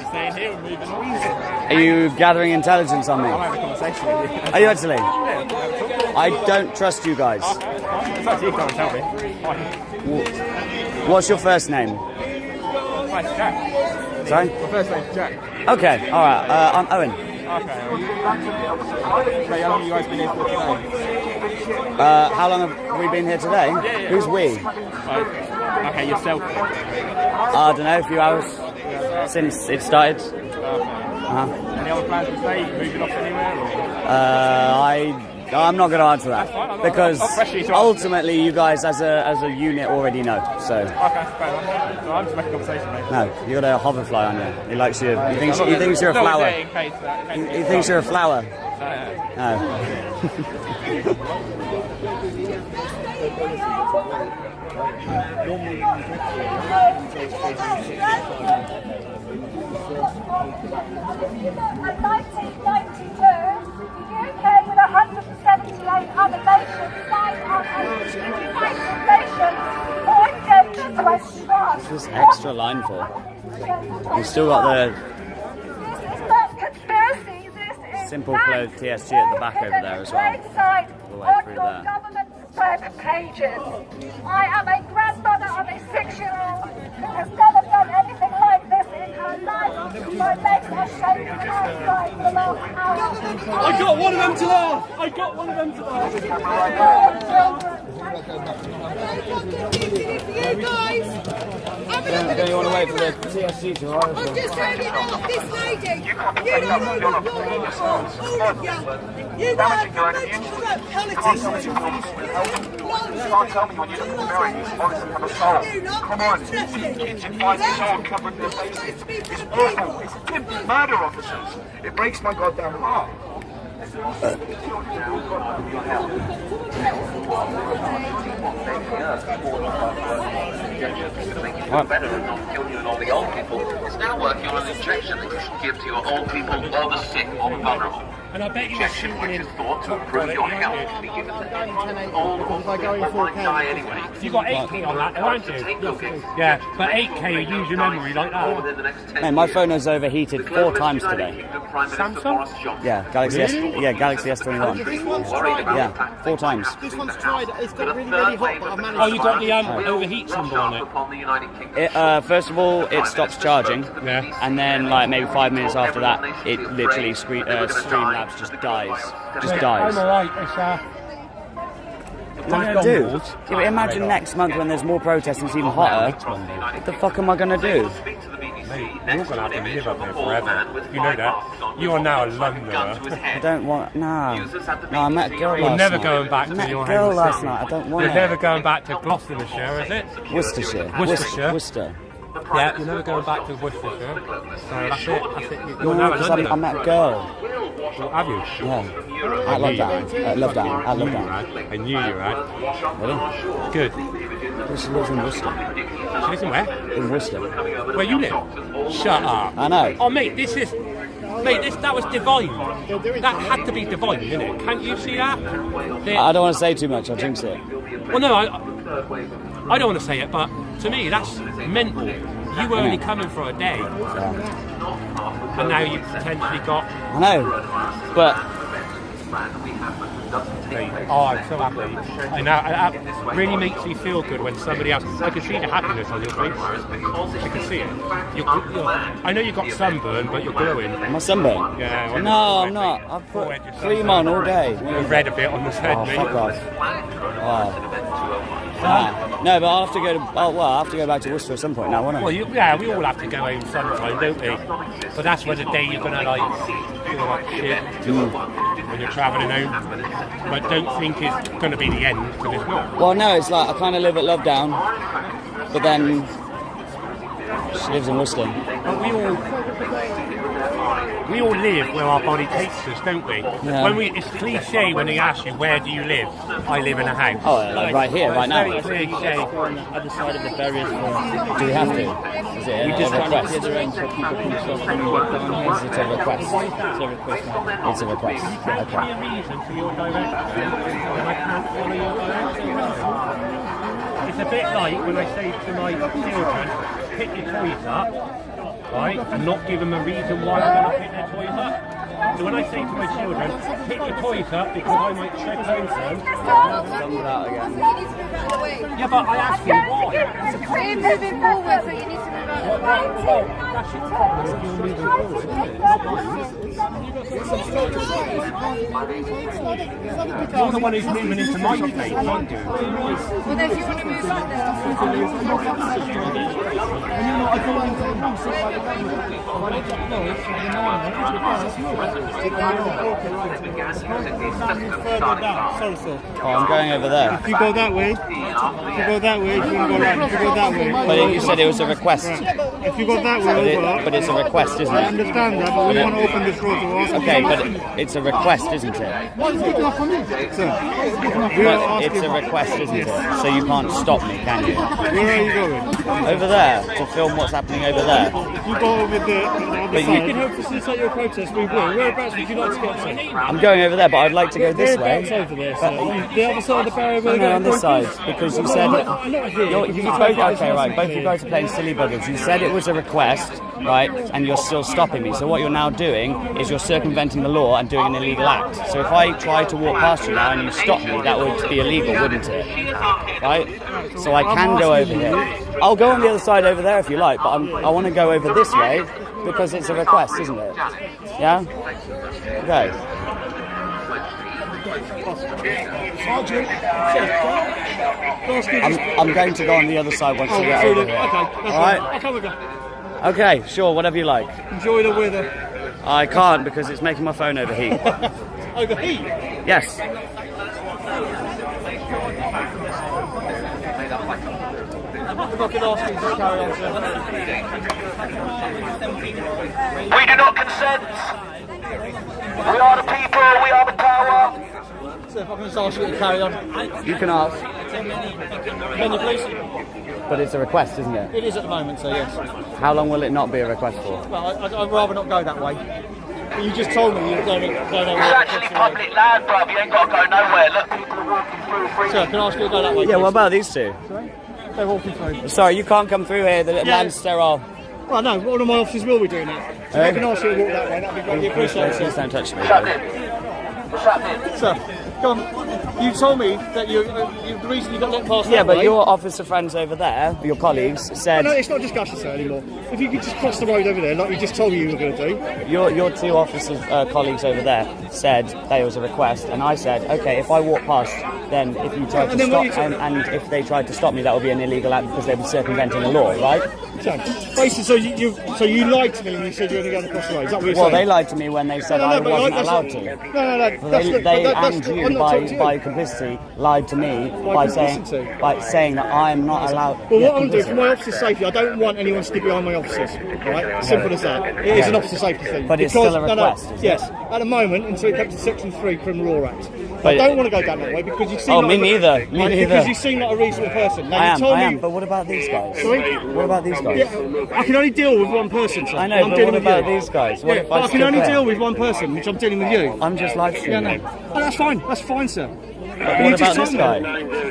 Staying here and moving on. Are you gathering intelligence on me? I'll have a conversation with you. Are you actually? Yeah. I don't trust you guys. It's up to you, can't tell me. What's your first name? Hi, Jack. Sorry? My first name's Jack. Okay, alright. I'm Owen. Okay. How long have you guys been here for today? How long have we been here today? Yeah. Who's we? Okay, yourself. I don't know, a few hours since it started. Any other plans to stay? Moving off anywhere? I'm not going to answer that fine, because I'll pressure you to ultimately you guys as a unit already know. So. Okay, fair enough. So I'm just making conversation, mate. No, you got a hoverfly on you. He likes you. He thinks you're a flower. He thinks you're a flower. No. In 1992, the UK with 178 other nations signed on a confrontation for Agenda 21. What's this extra line for? You've still got the This is not conspiracy, this is simple clothed TSG at the back over there as well. Side All the way on through your there. government's web pages. I am a grandmother of a 6-year-old who has never done anything like this in her life. My legs are shaking outside the last hour. I got one of them to laugh! I got one of them to laugh! You guys! Don't you want to wait for the TSG to arrive? I'm just turning off this lady! You lot are all of you! You guys are corrupt politicians! You can't tell me when you look at the mirror you honestly have a soul. Come on, these kids in fighting someone covering their faces. It's awful. It's attempted murder, officers. It breaks my goddamn heart. Better and not kill you and all the old people. It's now working on an injection that you should give to your old people or the sick or the vulnerable. And I bet you Injection which is thought to improve your health to be given to anyone old or sick or might die anyway. You got 8K on that, haven't you? Yeah, but 8K, use your memory like that. Man, my phone has overheated 4 times today. Samsung? Yeah, Galaxy S21. Yeah, 4 times. This one's tried, it's got really, really hot, but I've managed Oh, you got the overheat symbol on it? First of all, it stops charging, and then like maybe 5 minutes after that, it literally Streamlabs just dies. Just dies. I'm alright, What am I going to do? Yeah, but imagine next month when there's more protests and it's even hotter. What the fuck am I going to do? Mate, you're going to have to live up there forever. You know that. You are now a Londoner. I don't want... No, I met a girl last night. You're never going back to your home girl last city. night. I don't want You're never going back to Gloucestershire, is it? Worcestershire. Worcester. Yeah, you're never going back to Worcestershire. So that's it. You're now a Londoner. I met a girl. Well, have you? Yeah. At Lovedown. I knew you were. Really? Good. She lives in Worcester. She lives in where? In Worcester. Where you live? Shut up. I know. Oh, mate, that was divine. That had to be divine, didn't it? Can't you see that? I don't want to say too much, I'll jinx it. Well, no, I don't want to say it, but to me, that's mental. You were only coming for a day. Yeah. And now you've potentially got... I know, but... I'm so happy. And that really makes me feel good when somebody else... I can see the happiness on your face. I can see it. I know you got sunburn, but you're glowing. Am I sunburn? Yeah. No, I'm not. I've put cream on all day. You've red a bit on the head, mate. Fuck off. Wow. No, but I'll have to go to... I'll have to go back to Worcester at some point now, won't I? Well, we all have to go home sometime, don't we? But that's where the day you're going to, feel like shit when you're travelling home. But don't think it's going to be the end, because it's not. Well, no, it's like I kind of live at Lovedown, but then She lives in Worcester. But we all live where our body takes us, don't we? Yeah. It's cliche when they ask you, where do you live? I live in a house. Oh, like right here, right now. It's very cliche. On the other side of the barriers. Do we have to? Is it We a just run request? the other end so people can stop and walk down here. Is it a request? It's a request. It's a request. Give me a Okay. reason for your direction, and I can't follow your direction. It's a bit like when I say to my children, pick your toys up, right, and not give them a reason why I want to pick their toys up. So when I say to my children, pick your toys up because I might tread over them. Yeah, but I asked you why. We're moving forward, so you need to move out of the way. That's your problem if you're moving forward, isn't it? You're the one who's moving into my space, aren't you? Well, then if you want to move out there, Sorry, sir. Oh, I'm going over there. If you go that way, you can go that way. If you can go right, if you go that way. But you said it was a request. If you go that way over. But it's a request, isn't I it? understand that, but we want to open this road to us. Okay, but it's a request, isn't it? What is it for me? Sir, But it's a request, isn't it? So you can't stop me, can you? Where are you going? Over there, to film what's happening over there. If you go over there, But you can help facilitate your protest, we will. Whereabouts would you like to get to? I'm going over there, but I'd like to go this way. Whereabouts over there, sir? The other side of the barrier. No, on this side, because you said not here. you both okay, right? Both you guys are playing silly buggers. You said it was a request, right? And you're still stopping me. So what you're now doing is you're circumventing the law and doing an illegal act. So if I try to walk past you now and you stop me, that would be illegal, wouldn't it? Right? So I can go over here. I'll go on the other side over there if you like, but I want to go over this way because it's a request, isn't it? Yeah. Okay. I'm going to go on the other side once you get over here. Okay, all right? I'll come with you. Okay, sure, whatever you like. Enjoy the weather. I can't because it's making my phone overheat. Overheat? Yes. If I could ask you to carry on, sir. We do not consent. We are the people, we are the power. So if I can just ask you to carry on. You can ask. Can you please? But it's a request, isn't it? It is at the moment, so yes. How long will it not be a request for? Well, I'd rather not go that way. But you just told me you were going to go that way. It's actually public land, bruv. You ain't got to go nowhere. Look, people are walking through free. Sir, can I ask you to go that way? Yeah, what about these two? Sorry? They're walking through. Sorry, you can't come through here. The land's sterile. Well, no, one of my officers will be doing that. So I can ask you to walk that way. That'd be greatly appreciated. Please don't touch me. What's happening? Sir, come on. You told me that the reason you got let past Yeah, that but way... your officer friends over there, your colleagues, said... No, it's not discussion, sir, anymore. If you could just cross the road over there, like you just told me you were going to do. Your two officers, colleagues over there said there was a request, and I said, okay, if I walk past, then if you tried to stop, and if they tried to stop me, that would be an illegal act because they'd be circumventing the law, right? So, basically, so you lied to me when you said you were only going to cross the road. Is that what you're saying? Well, they lied to me when they said I wasn't allowed to. No. By complicity, lied to me by saying that I'm not allowed. Well, what I'm doing for my officer's safety, I don't want anyone to stick behind my officers. Right? Simple as that. It is an officer safety thing. But it's still a request. Yes. At the moment, until it comes to Section 3 Criminal Law Act. I don't want to go down that way because you seem. Oh, like me neither. Me neither. Because you seem like a reasonable person. Now, I you told am. me. But what about these guys? Sorry? What about these guys? Yeah, I can only deal with one person, sir. I know, but what about these guys? What if but I can only deal with one person, which I'm dealing with you. I'm just live streaming. Oh, that's fine. That's fine, sir. But what about this guy?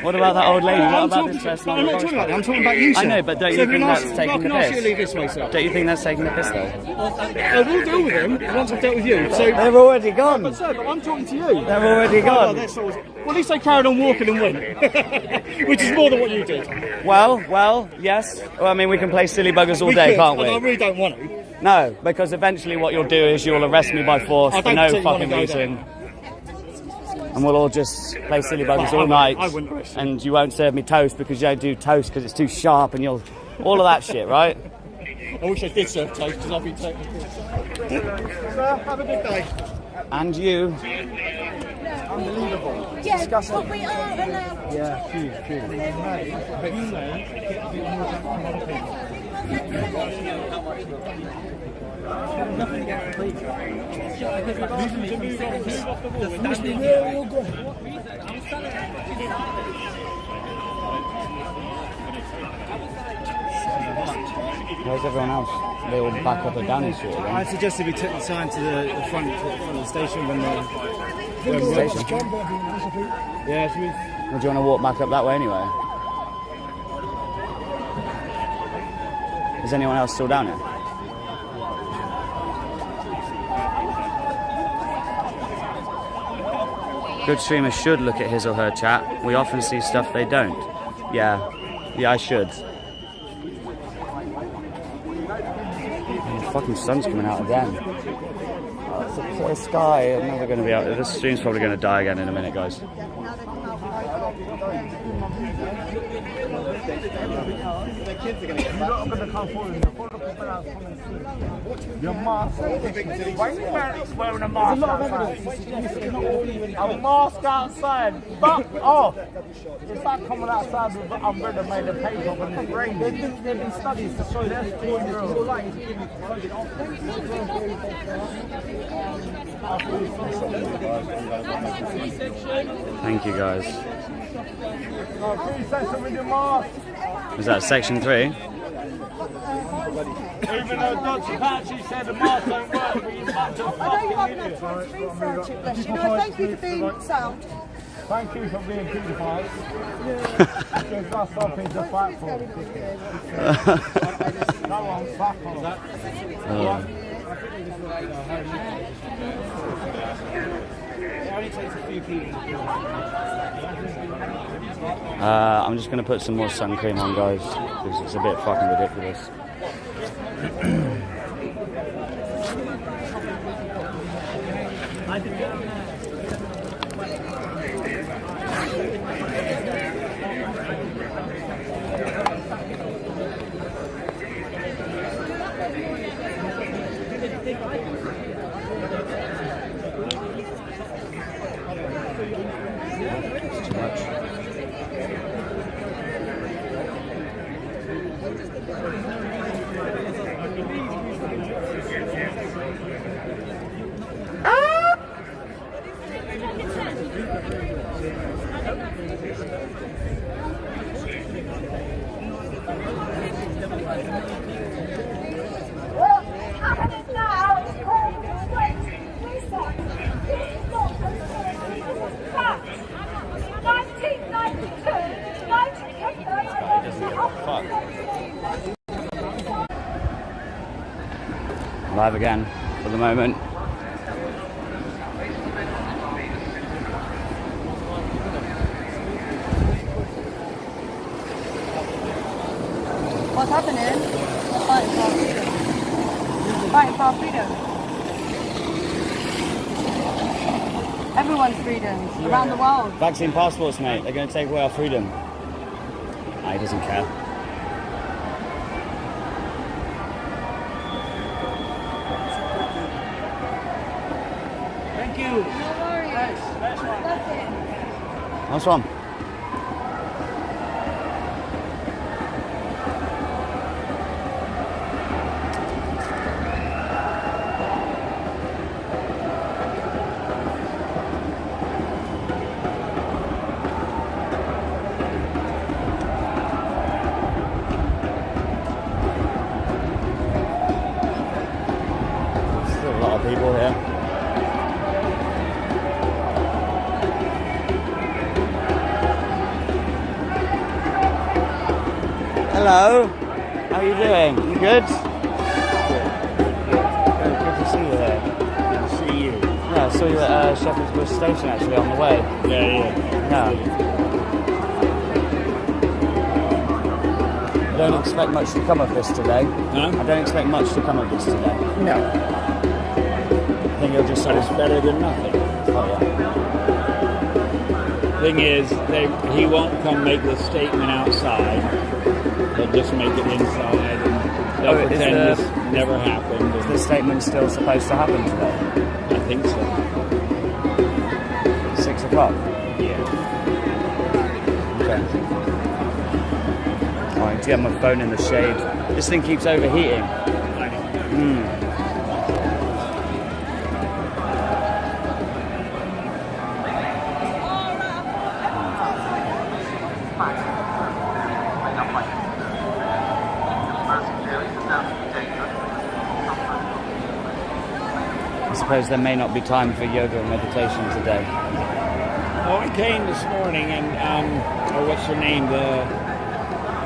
What about that old lady? What about this person? I'm not talking about that. I'm talking about you, sir. I know, but don't you think that's taking the I can ask you to piss? leave this way, sir. Don't you think that's taking the piss, though? I will deal with them once I've dealt with you. So they're already gone. But sir, I'm talking to you. They're already gone. Well, at least they carried on walking and win, which is more than what you did. Well, yes. Well, I mean, we can play silly buggers all day, can't we? I really don't want to. No, because eventually what you'll do is you'll arrest me by force for no fucking reason. And we'll all just play silly buggers all night. And you won't serve me toast because you don't do toast because it's too sharp and you'll... All of that shit, right? I wish I did serve toast because I've been taking the piss. Sir, have a good day. And you. Unbelievable. Yeah, disgusting. But we are allowed. Yeah, true. Where's everyone else? They all back up and down this sort of I suggested we took the sign to the front of the station when the station. Yeah, Well, do you want to walk back up that way anyway? Is anyone else still down here? Good streamers should look at his or her chat. We often see stuff they don't. Yeah, I should. The fucking sun's coming out again. Oh, it's a clear sky. I'm never going to be out. This stream's probably going to die again in a minute, guys. The kids are going to get back. You're not going to come forward. Your mask. Why are you wearing a mask outside? A mask outside. Fuck off. It's like coming outside with an umbrella made of paper when it's raining. There's been studies to show that's 4-year-olds. Thank you, guys. Please say something with your mask. Is that section 3? Even though Dr. Patchy said the mask don't work, but you're back to I know you haven't had time to research it, bless you. No, thank you for being sound. Thank you for being beautified. Because that's something to fight for. No one's back on that. It only takes a few people. I'm just going to put some more sun cream on, guys, because it's a bit fucking ridiculous. It's too much. What's happening now is called research. This is not fact. 1992, 1988. Live again for the moment. What's happening? Fighting for our freedom. Fighting for our freedom. Everyone's freedoms around the world. Vaccine passports, mate. They're going to take away our freedom. Nah, he doesn't care. Thank you. No worries. Nice one. Still a lot of people here. Hello, how are you doing? You good? Good to see you here. Good to see you. Yeah, I saw you at Shepherd's Bush Station actually on the way. Yeah. I don't expect much to come of this today. Huh? I don't expect much to come of this today. No. I think you'll just But it's better than nothing. Oh, yeah. Thing is, he won't come make the statement outside. They'll just make it inside, and they'll pretend this never happened. Is the statement still supposed to happen today? I think so. 6 o'clock? Yeah. Okay. Right. to get my phone in the shade. This thing keeps overheating. I suppose there may not be time for yoga and meditation today. Oh, I came this morning and, oh, what's her name?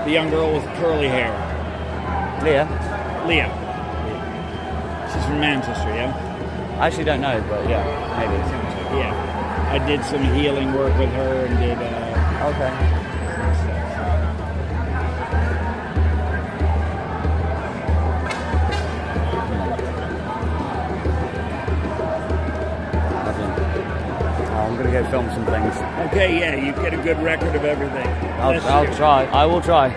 The young girl with curly hair. Leah? Leah. She's from Manchester, yeah? I actually don't know, but yeah, maybe. Yeah. I did some healing work with her and did, okay. I'm gonna go film some things. Okay, yeah, you get a good record of everything. I'll try. I will try.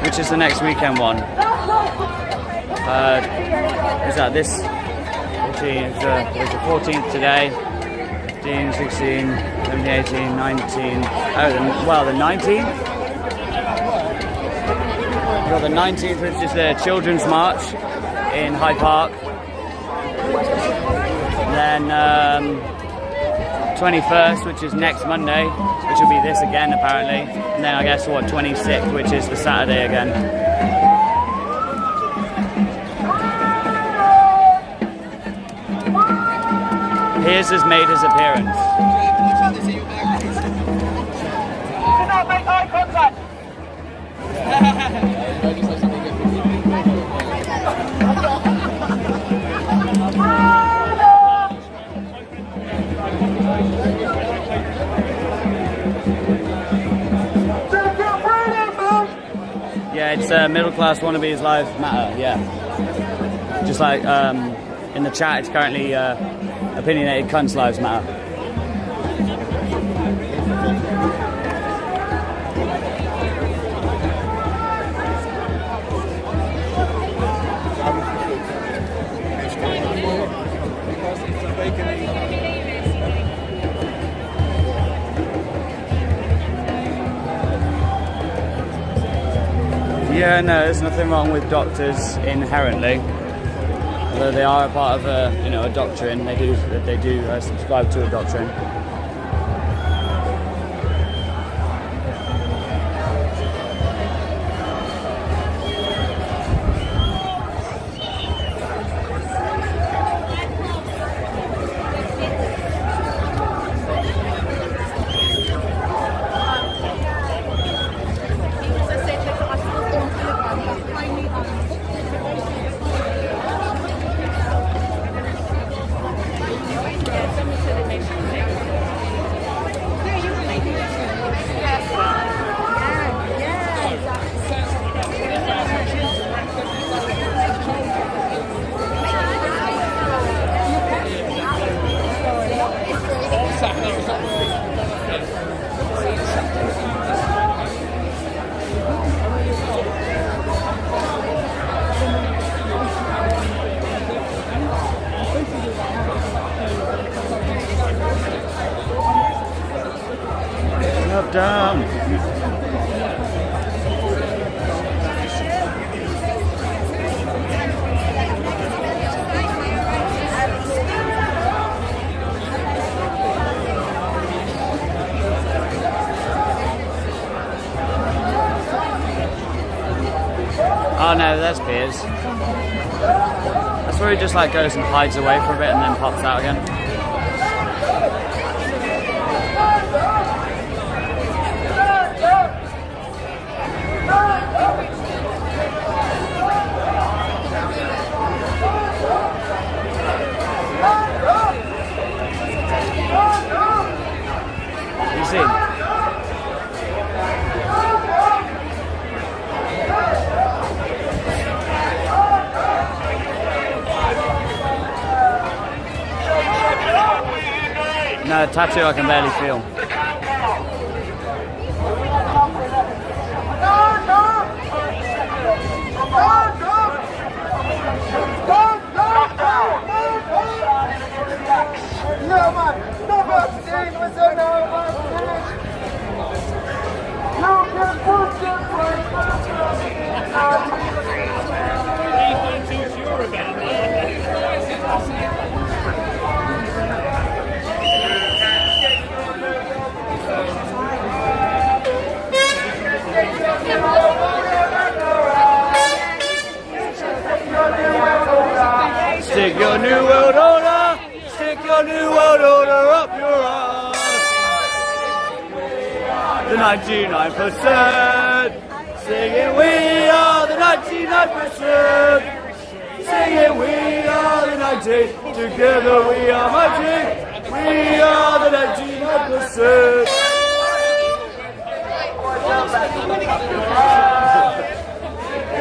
Which is the next weekend one? Is that this? 14th, it's the 14th today. 15, 16, 17, 18, 19. Oh, the 19th? We've got the 19th, which is the Children's March in Hyde Park. Then 21st, which is next Monday, which will be this again apparently. And then I guess 26th, which is the Saturday again. Piers has made his appearance. Do not make eye contact. Yeah, it's middle class wannabes lives matter, yeah. Just like in the chat, it's currently opinionated cunts lives matter. Yeah, no, there's nothing wrong with doctors inherently. Although they are a part of a doctrine, they do subscribe to a doctrine. Down. Oh no, that's Piers. That's where he just like goes and hides away for a bit and then pops out again. You see? No, tattoo I can barely feel. No man, no vaccine was there, no vaccine. No can put this way. He's too sure about that. Stick your new world order, stick your new world order up your ass. The 99%, singing we are the 99%. Singing we are the 90, together we are mighty. We are the 99%.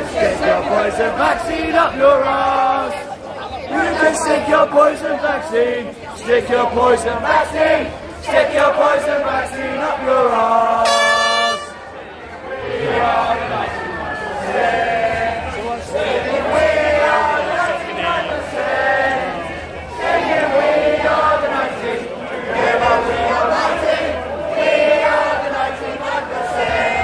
Stick your poison vaccine up your ass. You can stick your poison vaccine. Stick your poison vaccine. Stick your poison vaccine up your ass. We are the 99%. Singing we are the 99%. Singing we are the 90. Together we are mighty. We are the 99%.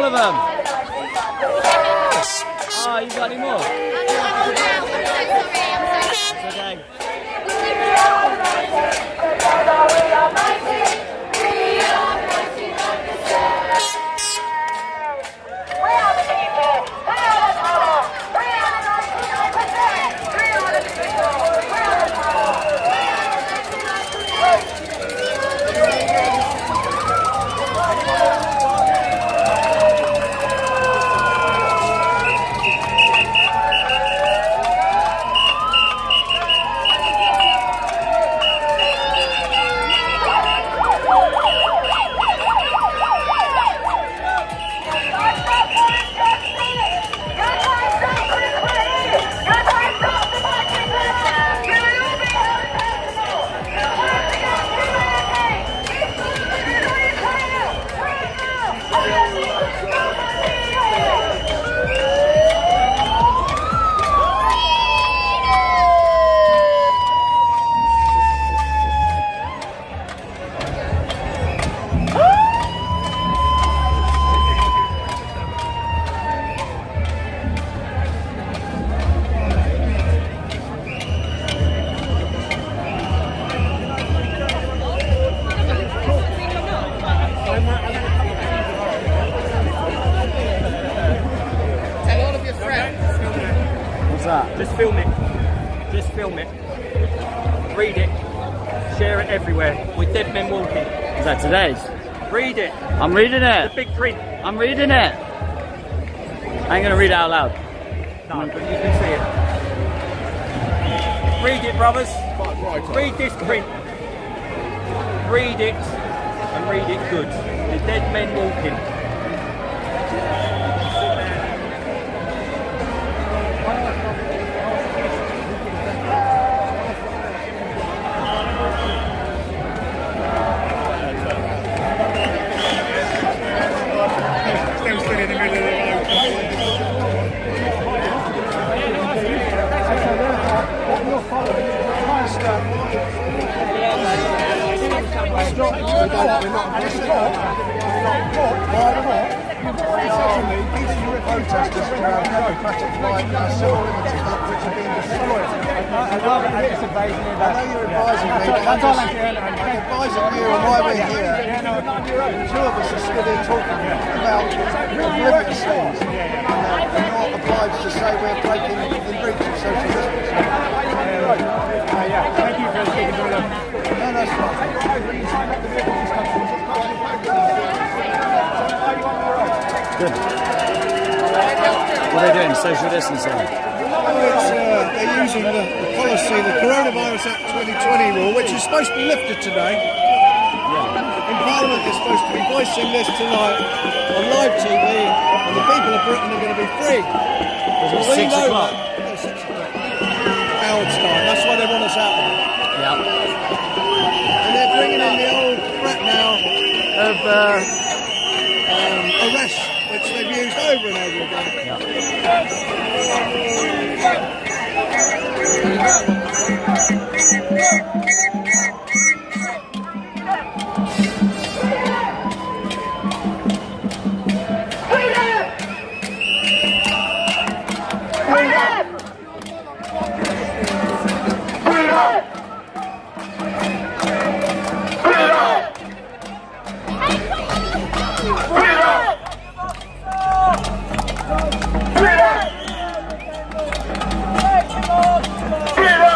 of them? Oh, you got any more? It's okay. Just film it. Just film it. Read it. Share it everywhere. With dead men walking. Is that today's? Read it. I'm reading it. The big print. I'm reading it. I ain't gonna read it out loud. No, but you can see it. Read it, brothers. Read this print. Read it and read it good. The dead men walking. Protesters around democratic right and civil liberties which are being destroyed. I know you're advising me, but I'm advising you on why we're here. The two of us are stood here talking about oblivious things and not obliged to say we're breaking in breach of social justice. Thank you for speaking to us. No, that's fine. Good. What are they doing? Social distancing? They're using the policy, the Coronavirus Act 2020 rule, which is supposed to be lifted today. In Parliament, they're supposed to be voicing this tonight on live TV, and the people of Britain are going to be free. Was it 6 o'clock? 6 o'clock. Howard's time. That's why they want us out. Yeah. And they're bringing in the old threat now of arrest, which they've used over and over again. Freedom!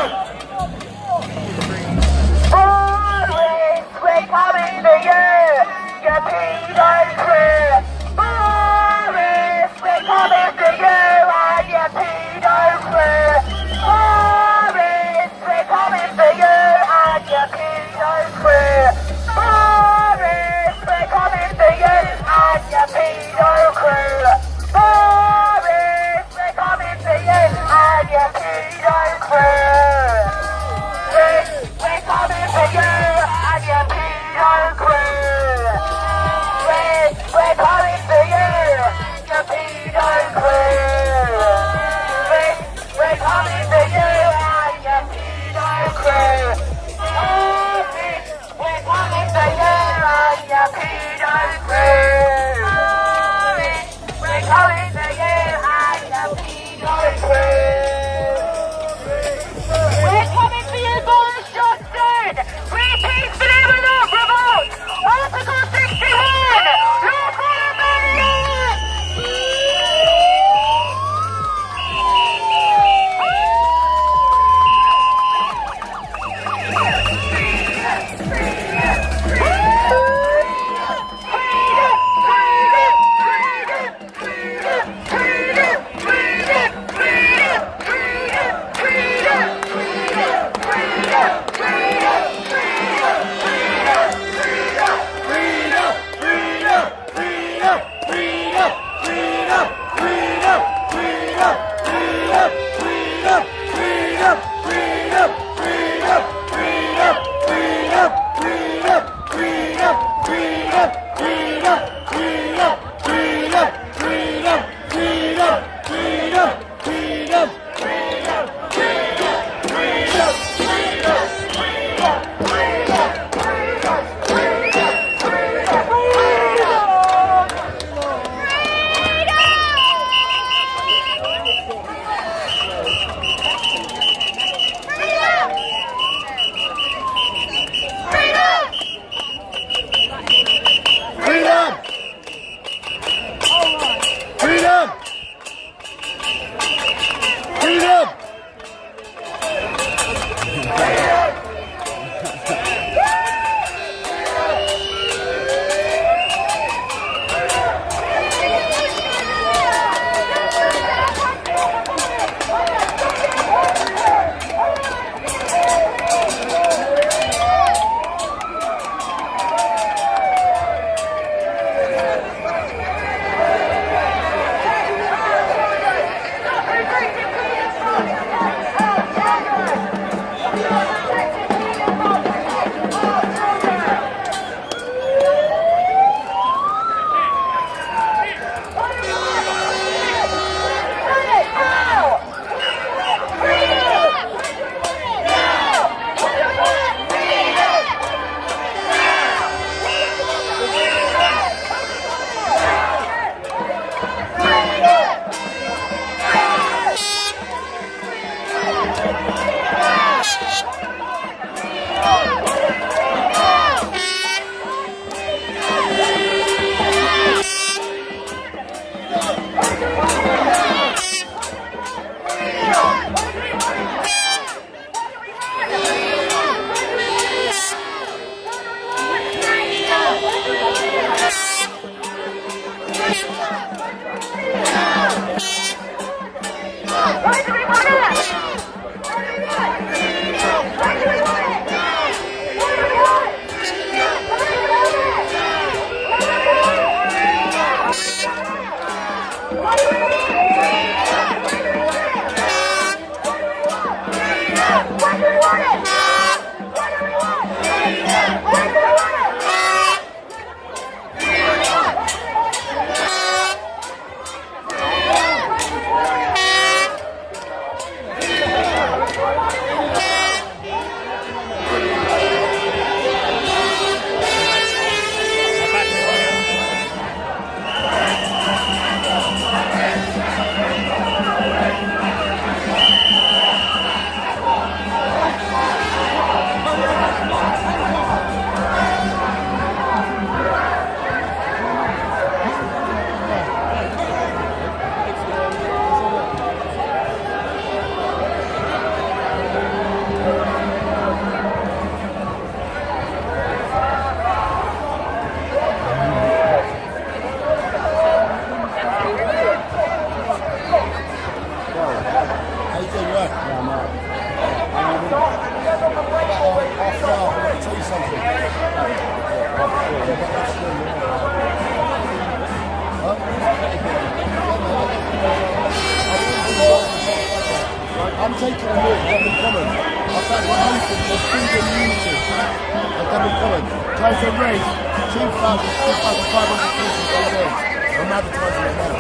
I'm taking a walk down the common. I found the open for freedom unity. Down the common. Close the race. 2,500 pieces all day. I'm advertising it now.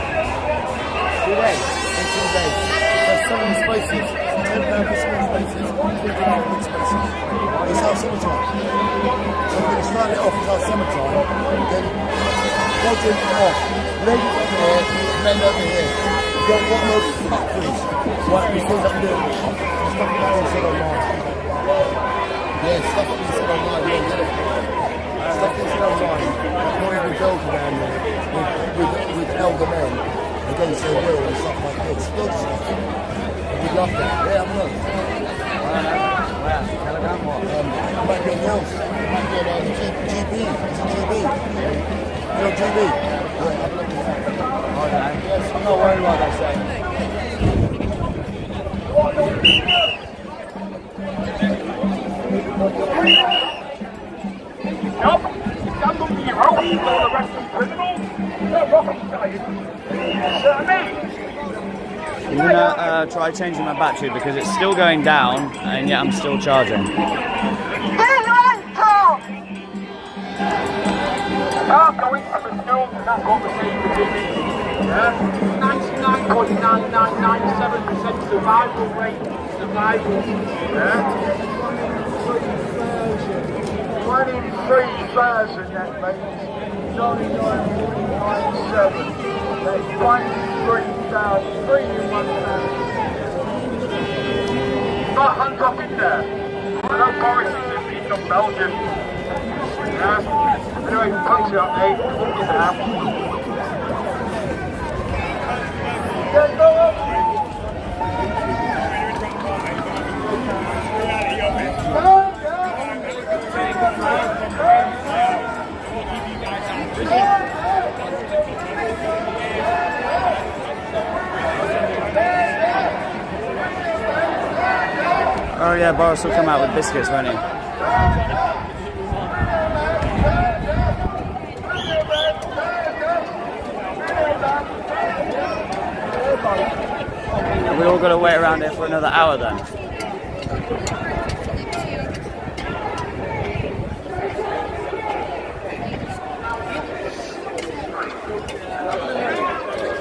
2 days. In 2 days. There's 7 spaces. 10 small spaces. 3 big spaces. It's our summertime. So we're going to start it off as our summertime. Then graduate it off. Ladies over here, men over here. Don't want no fuckeries. What we think I'm doing. Stuff that's been said online. Yeah, stuff that's been said online. We don't get it. Stuff that's said online. Not every girl's around there with elder men against their will and stuff like this. Good stuff. We love that. Yeah, I'm not. I'm back here else. I'm back here GB. It's a GB. You know GB? Yeah, have a look at that. Yes, I'm not worried about that saying. Nope, stand up to your own, you know the rest of criminals. They're rocket science. I'm gonna try changing my battery because it's still going down and yet I'm still charging. I'm going to the film and that conversation with me. Yeah? 99.9997% survival rate. Survival. Yeah? 23,000 that means 99.97. That's 23,000. 3 in 1,000. Not hands up in there. No Boris is in Belgium. Yeah? Anyway, thanks for that, mate. Look at that. Oh yeah, Boris will come out with biscuits, won't he? We all got to wait around here for another hour then.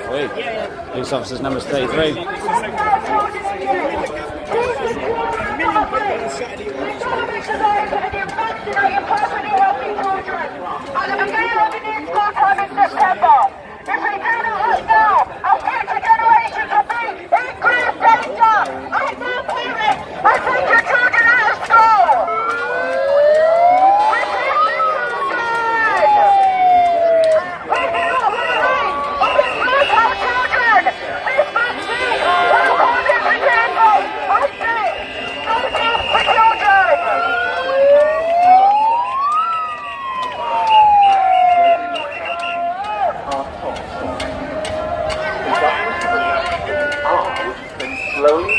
Sweet. Police officers number 33. If we do not act now, our future generations will be in grave danger. I do parents, I take your children out of school. We take your children. We do not believe on this group of children. This vaccine will cause it to deadly. I say, don't give the children. Slowly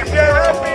If you're happy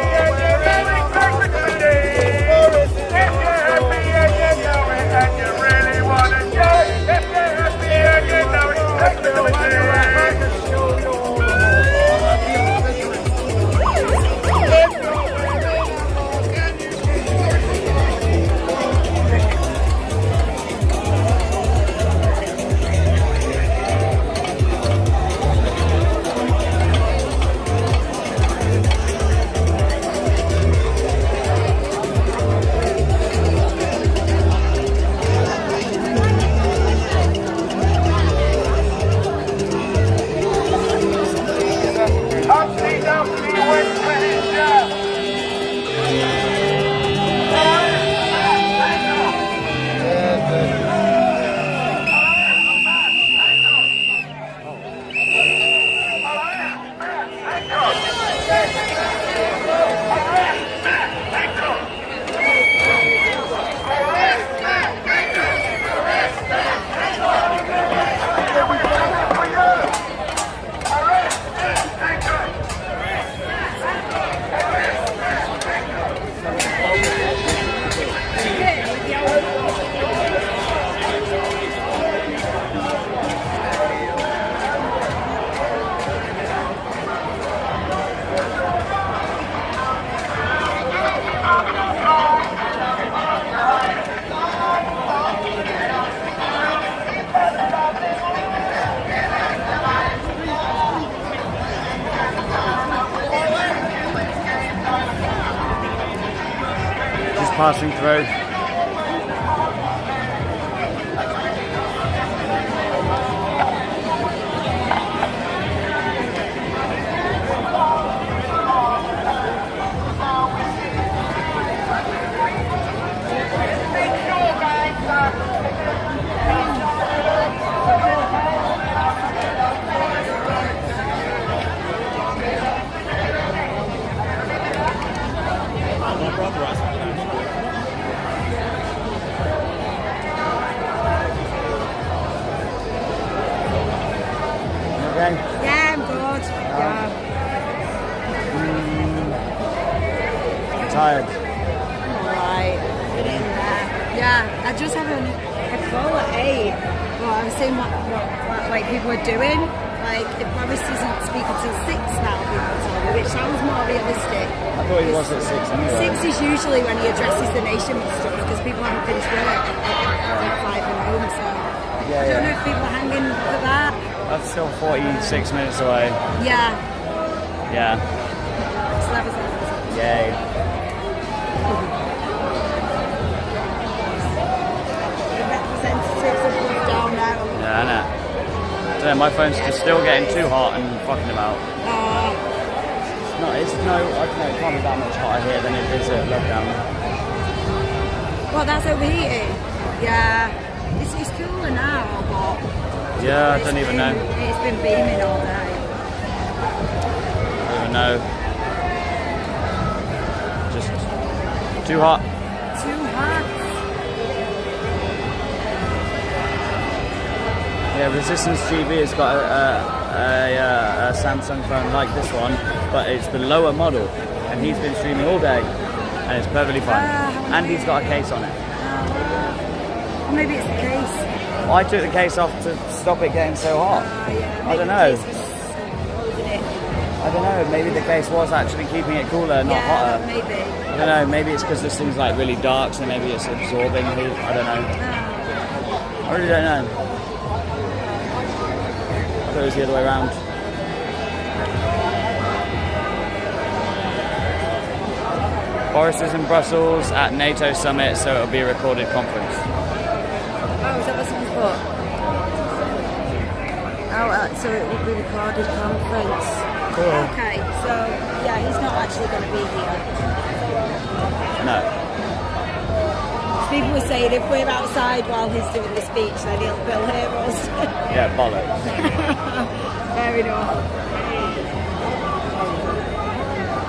Passing through. Yeah, I'm good. Yeah. Tired. Alright. Yeah, I just had a call at 8. But I was seeing what like people are doing. Like if Boris doesn't speak until 6 now, people tell me, which sounds more realistic. I thought he was at 6 anyway. 6 is usually when he addresses the nation with stuff because people haven't finished work at 5 and home. So I don't know if people are hanging for that. That's still 46 minutes away. Yeah. Yeah. Yay. The representatives have moved down now. Yeah, I know. So my phone's just still getting too hot and fucking about. It's no, I don't know, it can't be that much hotter here than it is at lockdown. Well, that's overheating. Yeah. It's cooler now, but... Yeah, I don't even know. It's been beaming all day. I don't even know. Just too hot. Too hot. Yeah, Resistance GB has got a Samsung phone like this one, but it's the lower model, and he's been streaming all day, and it's perfectly fine. And he's got a case on it. Or maybe it's the case. Well, I took the case off to stop it getting so hot. Yeah, I don't know. I don't know, maybe the case was actually keeping it cooler, not hotter. Maybe. I don't know, maybe it's because this thing's like really dark, so maybe it's absorbing heat. I don't know. I really don't know. I thought it was the other way around. Boris is in Brussels at NATO summit, so it'll be a recorded conference. Oh, is that what someone's put? Oh, so it will be a recorded conference. Cool. Okay, so yeah, he's not actually going to be here. No. People were saying if we're outside while he's doing the speech, then they'll hear us. Yeah, bollocks. Fair enough.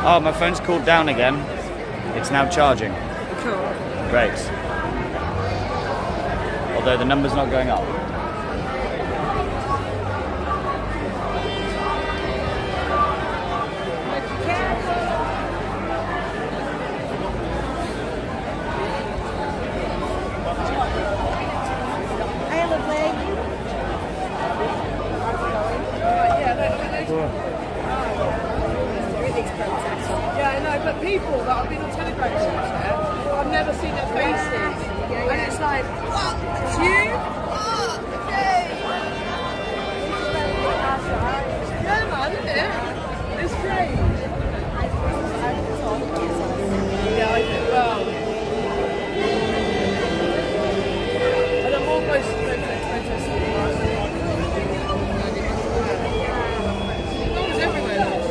Oh, my phone's cooled down again. It's now charging. Cool. Great. Although the number's not going up. Yeah, I know, but people that have been on Telegram since, I've never seen their faces. And it's like, what? It's you? Oh, okay. Yeah, man, isn't it? It's great. Yeah, I do well. And I'm almost protesting. It was everywhere.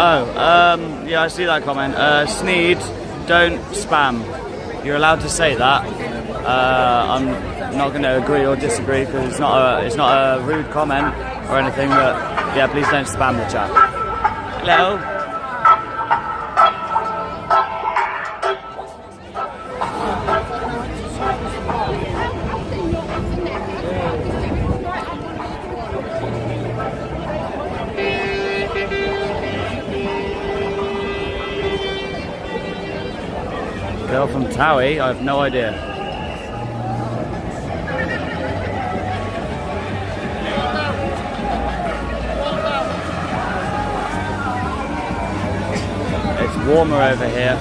Yeah, I see that comment. Sneed, don't spam. You're allowed to say that. I'm not going to agree or disagree because it's not a rude comment or anything. But yeah, please don't spam the chat. Hello. Girl from Towie? I have no idea. It's warmer over here.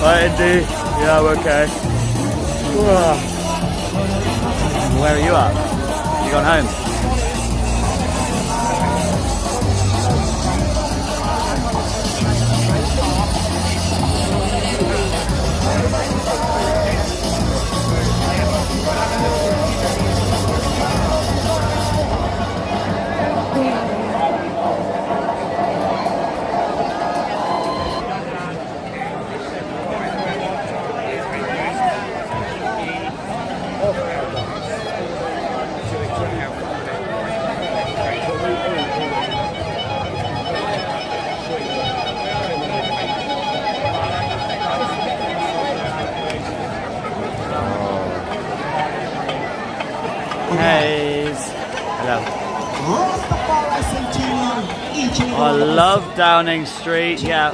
Right, Indy. Yeah, I'm okay. Where are you at? You gone home? I love Downing Street, yeah.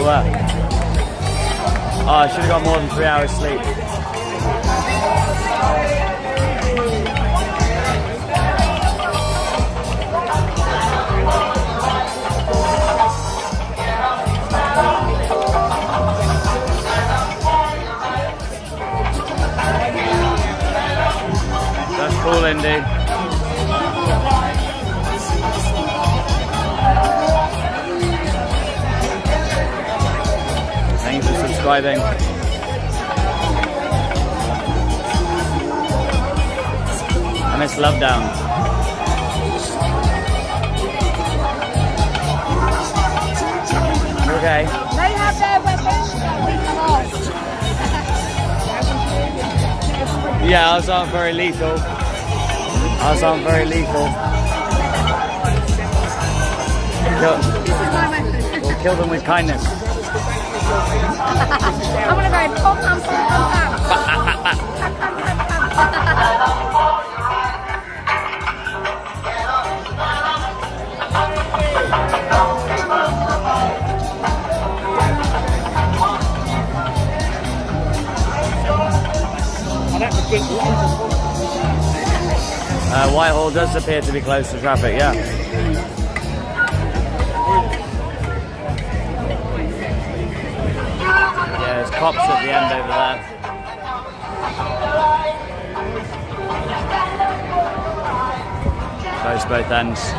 What? Oh, I should have got more than 3 hours sleep. Cool, Indy. Thanks for subscribing. I miss Love Down. Okay. They have their weapons that we can off. Yeah, ours aren't very lethal. Ours aren't very lethal. We'll kill them with kindness. I'm gonna go pom pom pom pom Whitehall does appear to be close to traffic, yeah. Yeah, there's cops at the end over there. Close both ends.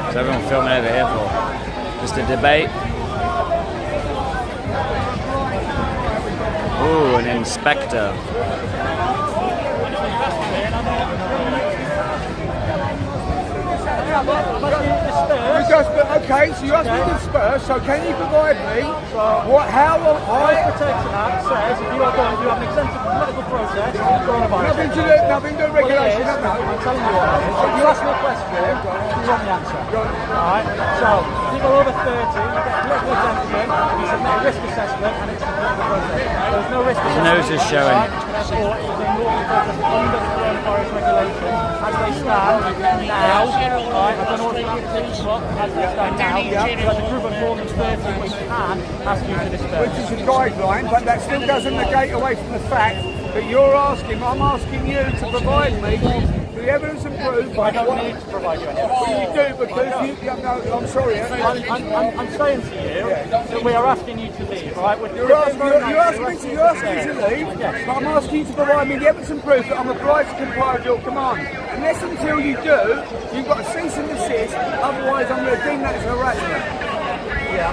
What's everyone filming over here for? Just a debate? Ooh, an inspector. Okay, so you asked me to disperse, so can you provide me how will Forest Protection Act says if you are going to have an exempted political process on coronavirus. Nothing to do with regulation, I'm telling you what it is. If you ask me a question, you want the answer. Alright? So, people over 30, you get political exemption, you submit a risk assessment, and it's a political process. There's no risk assessment. Nose is showing. Therefore, it is a normal process under the coronavirus regulations as they stand now. Right? I don't know what it is, but as they stand now, there's a group of more than 30 we can ask you to disperse. Which is a guideline, but that still doesn't negate away from the fact that I'm asking you to provide me the evidence and proof. I don't need to provide you any evidence. Well, you do, because I'm sorry. I'm saying to you that we are asking you to leave, right? You're asking me to leave, but I'm asking you to provide me the evidence and proof that I'm obliged to comply with your command. Unless until you do, you've got to cease and desist, otherwise I'm going to deem that as harassment. Yeah.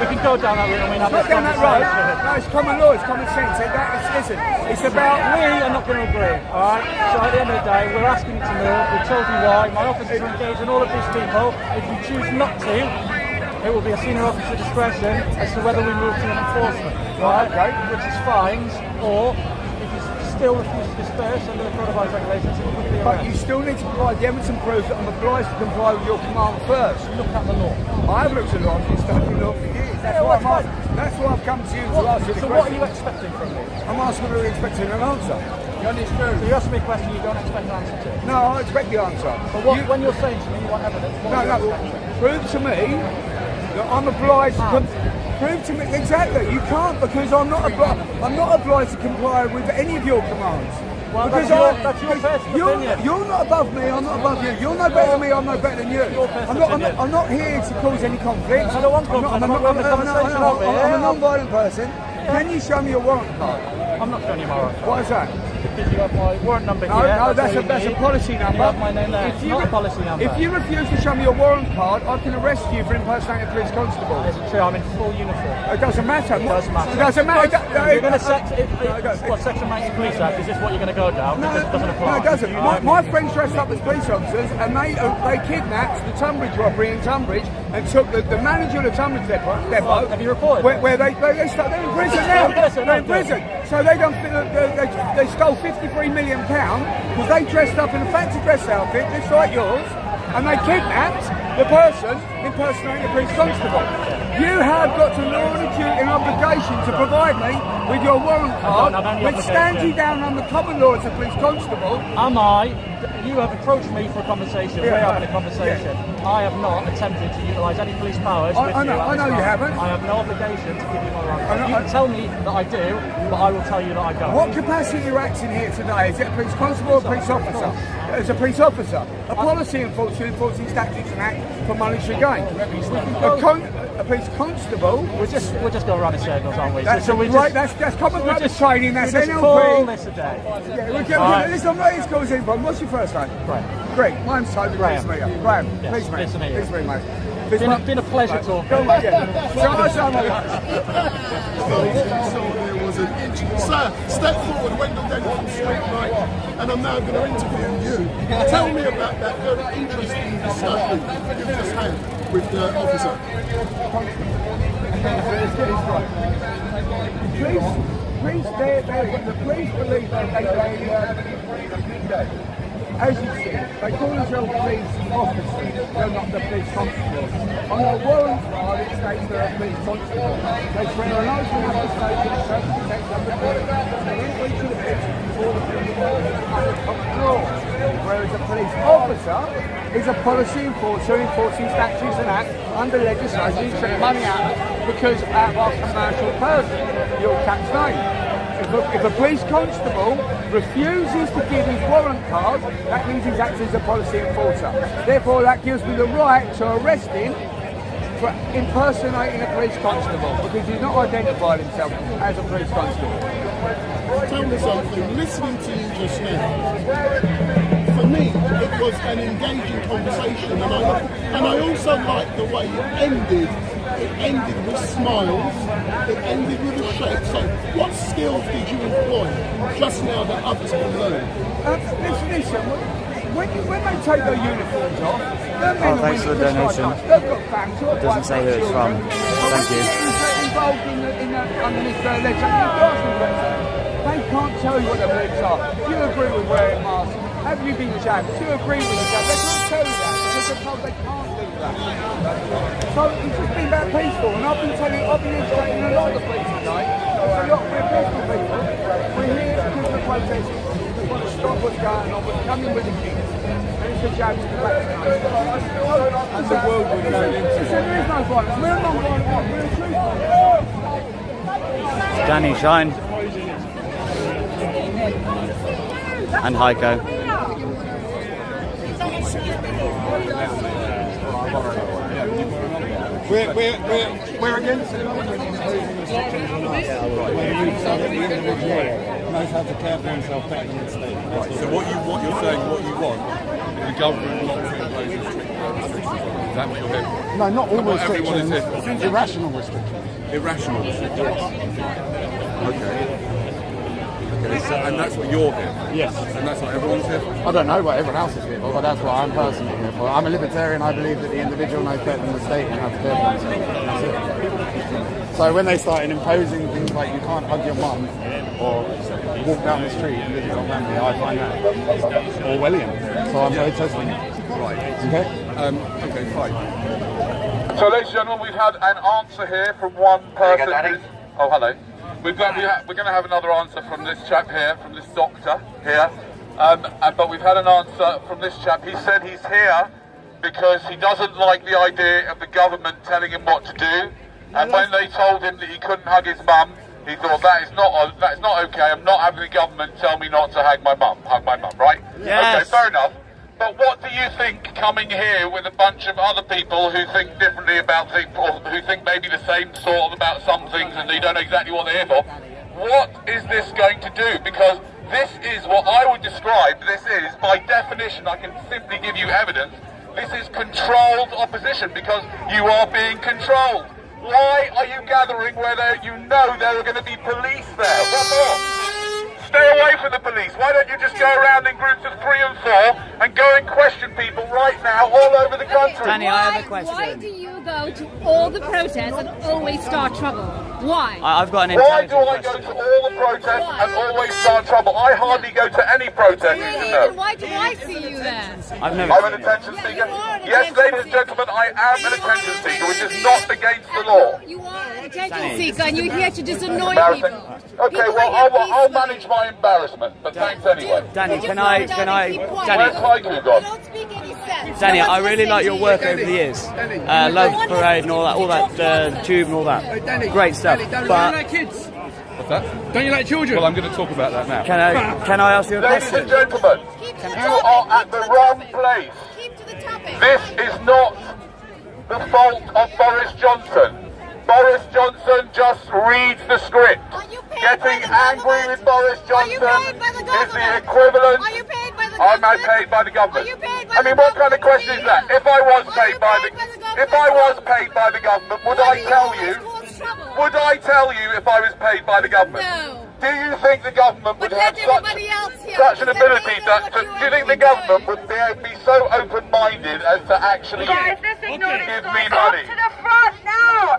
We can go down that route and we have not down that road. No, it's common law, it's common sense. It's about... We are not going to agree, alright? So at the end of the day, we're asking you to move. We've told you why. My officers are engaged in all of these people. If you choose not to, it will be a senior officer discretion as to whether we move to an enforcement, right? Okay. Which is fines, or if you still refuse to disperse under the coronavirus regulations, it will be But you still need to provide the evidence and proof that I'm obliged to comply with your command first. Look at the law. I have looked at the law, I've been studying law for years. That's why I've come to you to ask you the question. So what are you expecting from me? I'm asking whether you're expecting an answer. So you ask me a question you don't expect an answer to? No, I expect the answer. But when you're saying to me you want evidence, prove to me that I'm obliged to prove to me exactly. You can't, because I'm not obliged to comply with any of your commands. Well, because that's your personal opinion. You're not above me, I'm not above you. You're no better than me, I'm no better than you. I'm not here to cause any conflict. I don't want conflict. I'm a non-violent person. Can you show me your warrant card? I'm not showing you my warrant card. Why is that? Because you have my warrant number here. No, that's a policy number. You have my name there. It's not a policy number. If you refuse to show me your warrant card, I can arrest you for impersonating a police constable. Is it true? I'm in full uniform. It doesn't matter. It does matter. It doesn't matter. You're going to what Section 90 Police Act? Is this what you're going to go down? No, because it doesn't apply. No, it doesn't. My friends dressed up as police officers and they kidnapped the Tunbridge robbery in Tunbridge and took the manager of the Tunbridge depot. Have you reported? Where they're in prison now. They're in prison. So they stole £53 million because they dressed up in a fancy dress outfit just like yours, and they kidnapped the person impersonating a police constable. You have got to law and duty and obligation to provide me with your warrant card, which stands you down on the common law as a police constable. You have approached me for a conversation. We're having a conversation. I have not attempted to utilise any police powers with you. I know you haven't. I have no obligation to give you my warrant card. You can tell me that I do, but I will tell you that I don't. What capacity are you acting here today? Is it a police constable or a police officer? As a police officer. A policy enforcing statutes and acts for monetary gain. A police constable. We're just going around in circles, aren't we? That's common practice training. That's NLP. Call this a day. Listen, this calls in from. What's your first name? Greg. Mine's Toby. Please meet you. Graham. Please meet you. Please meet mate. It's been a pleasure talking. Go on, Sir, step forward, Wendell Dennis from Street Right, and I'm now going to interview you. Tell me about that very interesting discussion you've just had with the officer. The police believe as you see, they call themselves police officers, they're not the police constables. On their warrant card, it states they're a police constable. They swear an oath and have to state that it's to protect under the they went to the pitch before the police whereas a police officer is a policy enforcer enforcing statutes and acts under legislation to take money out because out of our commercial person, your tax name. If a police constable refuses to give his warrant card, that means he's acting as a policy enforcer. Therefore, that gives me the right to arrest him for impersonating a police constable because he's not identified himself as a police constable. Tell me something, listening to you just now, for me, it was an engaging conversation, and I also liked the way it ended. It ended with smiles, it ended with a shake. So what skills did you employ just now that others can learn? when they take their uniforms off, they're men and thanks for the women just donation. like us. They've got families, It doesn't say who it's from. Thank you. Involved in underneath their legs, they can't tell you what their beliefs are. Do you agree with wearing masks? Have you been jabbed? Do you agree with the jab? They can't tell you that because they're told they can't do that. So it's just been that peaceful, and I've been educating a lot of people tonight. A lot of peaceful people. We're here because of the protesters. We want to stop what's going on. We're coming with the kids. And it's the jab to the vaccine. And the world will go into. So there is no violence. We're not violent. We're a truth. Danny Shine and Heiko. We're against it. Knows how to care for himself better than the state. Right, so what you're saying, what you want is the government not to impose restrictions. Is that what you're here for? No, not all What everyone is restrictions. here for? Irrational restrictions. Irrational restrictions. Okay. So, and that's what you're here for? Yes. And that's what everyone's here for? I don't know what everyone else is here for, but that's what I'm personally here for. I'm a libertarian. I believe that the individual knows better than the state and has to care for himself. That's it. So when they started imposing things like you can't hug your mum or walk down the street and visit your family, I find that Orwellian. So I'm protesting it. Right. Okay? Okay, fine. So ladies and gentlemen, we've had an answer here from one person. Oh, hello. We're going to have another answer from this chap here, from this doctor here. But we've had an answer from this chap. He said he's here because he doesn't like the idea of the government telling him what to do. And when they told him that he couldn't hug his mum, he thought that's not okay. I'm not having the government tell me not to hug my mum, right? Yes. Okay, fair enough. But what do you think coming here with a bunch of other people who think differently about things, or who think maybe the same sort of about some things and they don't know exactly what they're here for? What is this going to do? Because this is what I would describe, this is, by definition, I can simply give you evidence, this is controlled opposition because you are being controlled. Why are you gathering where you know there are going to be police there? What more? Stay away from the police. Why don't you just go around in groups of 3 and 4 and go and question people right now all over the country? Danny, I have a question. Why do you go to all the protests and always start trouble? Why? I've got an Why do I intelligent go to all the protests and always start trouble? I hardly go to any protest, you should know. Then why do I see you there? I've never I'm an attention seeker. Yes, ladies and gentlemen, I am an attention seeker, which is not against the law. You are an attention seeker and you're here to just annoy people. Okay, well, I'll manage my embarrassment, but thanks anyway. Danny, can I, Where's Danny, Haiku gone? Danny, I really like your work over the years. Love Parade and all that tube and all that. Great stuff. Don't you But like kids? What's that? Don't you like children? Well, I'm going to talk about that now. can I ask you a Ladies question? and gentlemen, you are at the wrong place. This is not the fault of Boris Johnson. Boris Johnson just reads the script. Getting angry with Boris Johnson is the equivalent. Am I paid by the government? I mean, what kind of question is that? If I was paid by the government, would I tell you? Would I tell you if I was paid by the government? No. Do you think the government would have such an ability do you think the government would be so open-minded as to actually give me money? To the front now!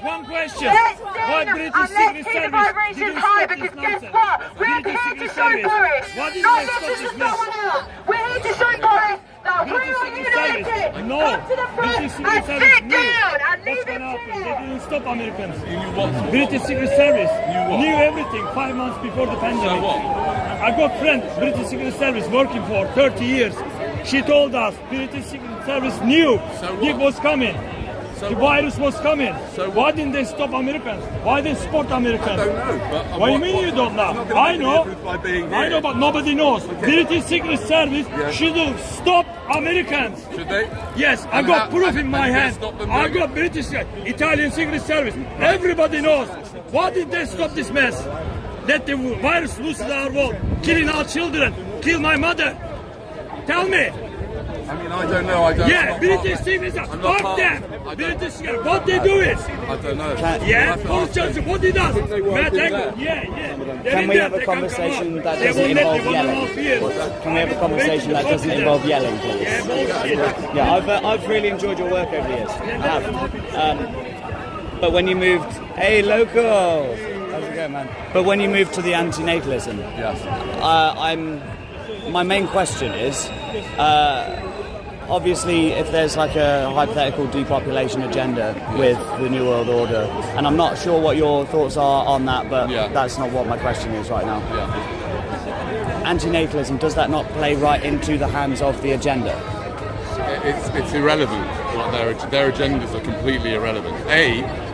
One question. Let's Why sing British and Secret let's keep the Service vibrations didn't high stop because this guess nonsense? what? We're British here to Secret show Service. Boris. Why didn't Not they stop this this is mess? someone else. We're here to show Boris that we British are Secret Service. united. No. Come to the front British Secret and Service sit knew down and what's leave it going to to happen. They them. didn't stop Americans. You knew what? British Secret Service what? knew everything 5 months before the pandemic. So what? I got friend British Secret Service working for 30 years. She told us British Secret Service knew it was coming. The virus was coming. Why didn't they stop Americans? Why they support Americans? I don't know. But What do you mean you don't know? I know. I know, but nobody knows. British Secret Service shouldn't stop Americans. Should they? Yes, I And got how- proof in and my did they hand. stop them I doing got British, Italian Secret Service. Everybody knows. Why did they stop this mess? Let the virus loose in our world, killing our children, kill my mother. Tell me. I mean, I don't know. I don't. Yeah, military civilians. Fuck them. Military, what they doing? I don't know. Yeah, politicians, what they does? Can we have a conversation that doesn't involve yelling? Can we have a conversation that doesn't involve yelling, please? Yeah, I've really enjoyed your work over the years. I have. But when you moved, hey, local. How's it going, man? But when you moved to the antinatalism, yes. My main question is, obviously, if there's like a hypothetical depopulation agenda with the New World Order, and I'm not sure what your thoughts are on that, but that's not what my question is right now. Antinatalism, does that not play right into the hands of the agenda? It's irrelevant. What their agendas are completely irrelevant.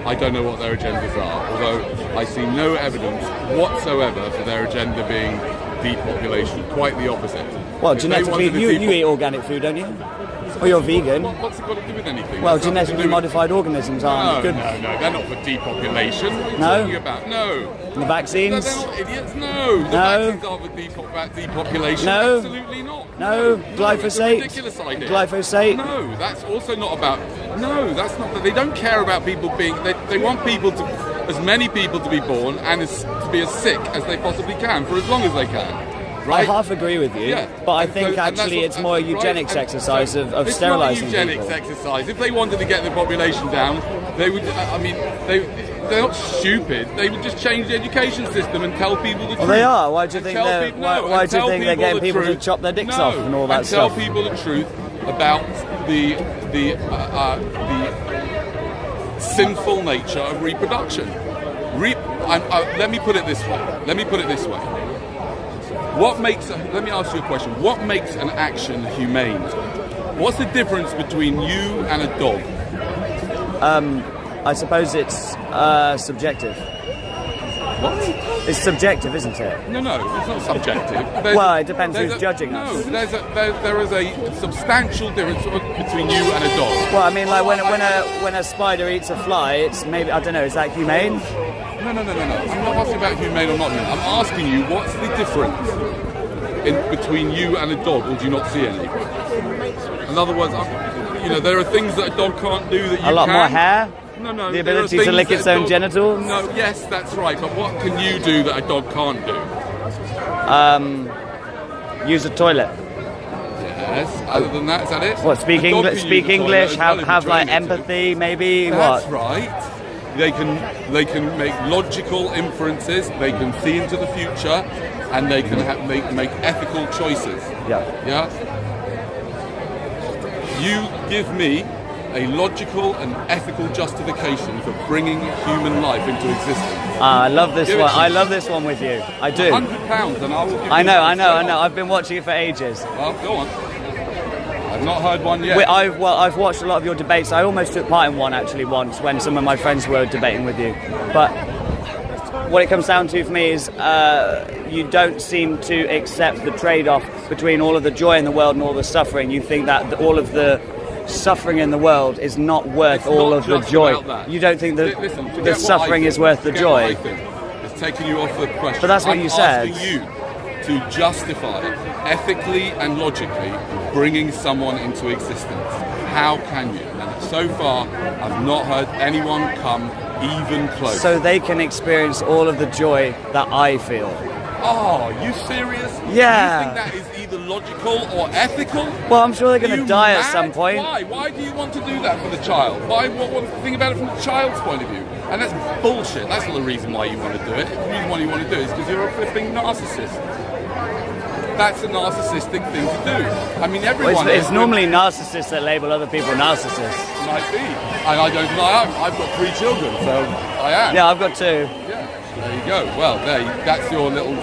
I don't know what their agendas are, although I see no evidence whatsoever for their agenda being depopulation. Quite the opposite. Well, genetically, you eat organic food, don't you? Or you're vegan. What's it got to do with anything? Well, genetically modified organisms aren't good. No, they're not for depopulation. What are you talking about? No. The vaccines? They're not idiots. No. The vaccines are for depopulation. No. Absolutely not. No. Glyphosate? It's a ridiculous idea. Glyphosate? No, that's also not about... No, that's not... They don't care about people being... They want people to... As many people to be born and to be as sick as they possibly can for as long as they can. Right? I half agree with you, but I think actually it's more a eugenics exercise of sterilising people. It's not a eugenics exercise. If they wanted to get the population down, they would. I mean, they're not stupid. They would just change the education system and tell people the truth. Well, they are. Why do you think why do you think they're getting people to chop their dicks off and all that stuff? Tell people the truth about the sinful nature of reproduction. Let me put it this way. Let me ask you a question. What makes an action humane? What's the difference between you and a dog? I suppose it's subjective. What? It's subjective, isn't it? No, it's not subjective. Well, it depends who's judging us. No, there is a substantial difference between you and a dog. Well, I mean, like when a spider eats a fly, it's maybe, I don't know, is that humane? No. I'm not asking about humane or not humane. I'm asking you, what's the difference between you and a dog, or do you not see any? In other words, there are things that a dog can't do that you can. A lot more hair? No. The ability to lick its own genitals? No, yes, that's right. But what can you do that a dog can't do? Use a toilet. Yes. Other than that, is that it? What? Speak English. Have like empathy, maybe. That's what? Right. They can make logical inferences. They can see into the future, and they can make ethical choices. Yeah. You give me a logical and ethical justification for bringing human life into existence. I love this one. I love this one with you. I do. £100 and I will give you I know. I've been watching it for ages. Well, go on. I've not heard one yet. I've watched a lot of your debates. I almost took part in one actually once when some of my friends were debating with you. But what it comes down to for me is you don't seem to accept the trade-off between all of the joy in the world and all the suffering. You think that all of the suffering in the world is not worth all of the joy. You don't think that the suffering is worth the joy. It's taking you off the question. But that's what you said. I'm asking you to justify ethically and logically bringing someone into existence. How can you? And so far, I've not heard anyone come even close. So they can experience all of the joy that I feel. Oh, are you serious? Yeah. You think that is either logical or ethical? Well, I'm sure they're going to die at some point. Why? Why do you want to do that for the child? Why? What think about it from the child's point of view? And that's bullshit. That's not the reason why you want to do it. The reason why you want to do it is because you're a flipping narcissist. That's a narcissistic thing to do. I mean, everyone... It's normally narcissists that label other people narcissists. Might be. And I don't deny I've got 3 children, so I am. Yeah, I've got 2. Yeah. There you go. Well, that's your little,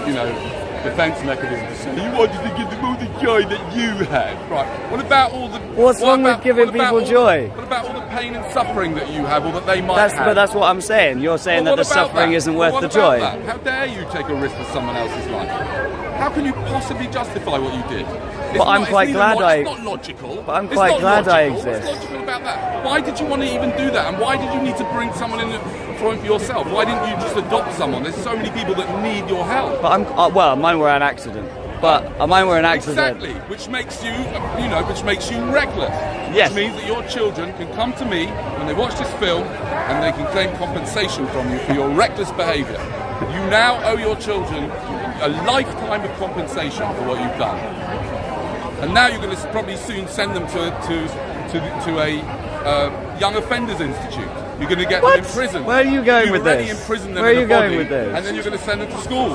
defence mechanism. So you wanted to give them all the joy that you had. Right. What about all the... What's wrong with giving people joy? What about all the pain and suffering that you have or that they might have? But that's what I'm saying. You're saying that the suffering isn't worth the joy. How dare you take a risk for someone else's life? How can you possibly justify what you did? But I'm quite glad It's not logical. But I'm quite glad I exist. What's logical about that? Why did you want to even do that? And why did you need to bring someone in front yourself? Why didn't you just adopt someone? There's so many people that need your help. But mine were an accident. But mine were an accident. Exactly, which makes you, which makes you reckless. Yes. Which means that your children can come to me when they watch this film and they can claim compensation from you for your reckless behaviour. You now owe your children a lifetime of compensation for what you've done. And now you're going to probably soon send them to a young offenders institute. You're going to get them in prison. Where are you going with this? Imprison them Where are in you a going body, with this? and then you're going to send them to school.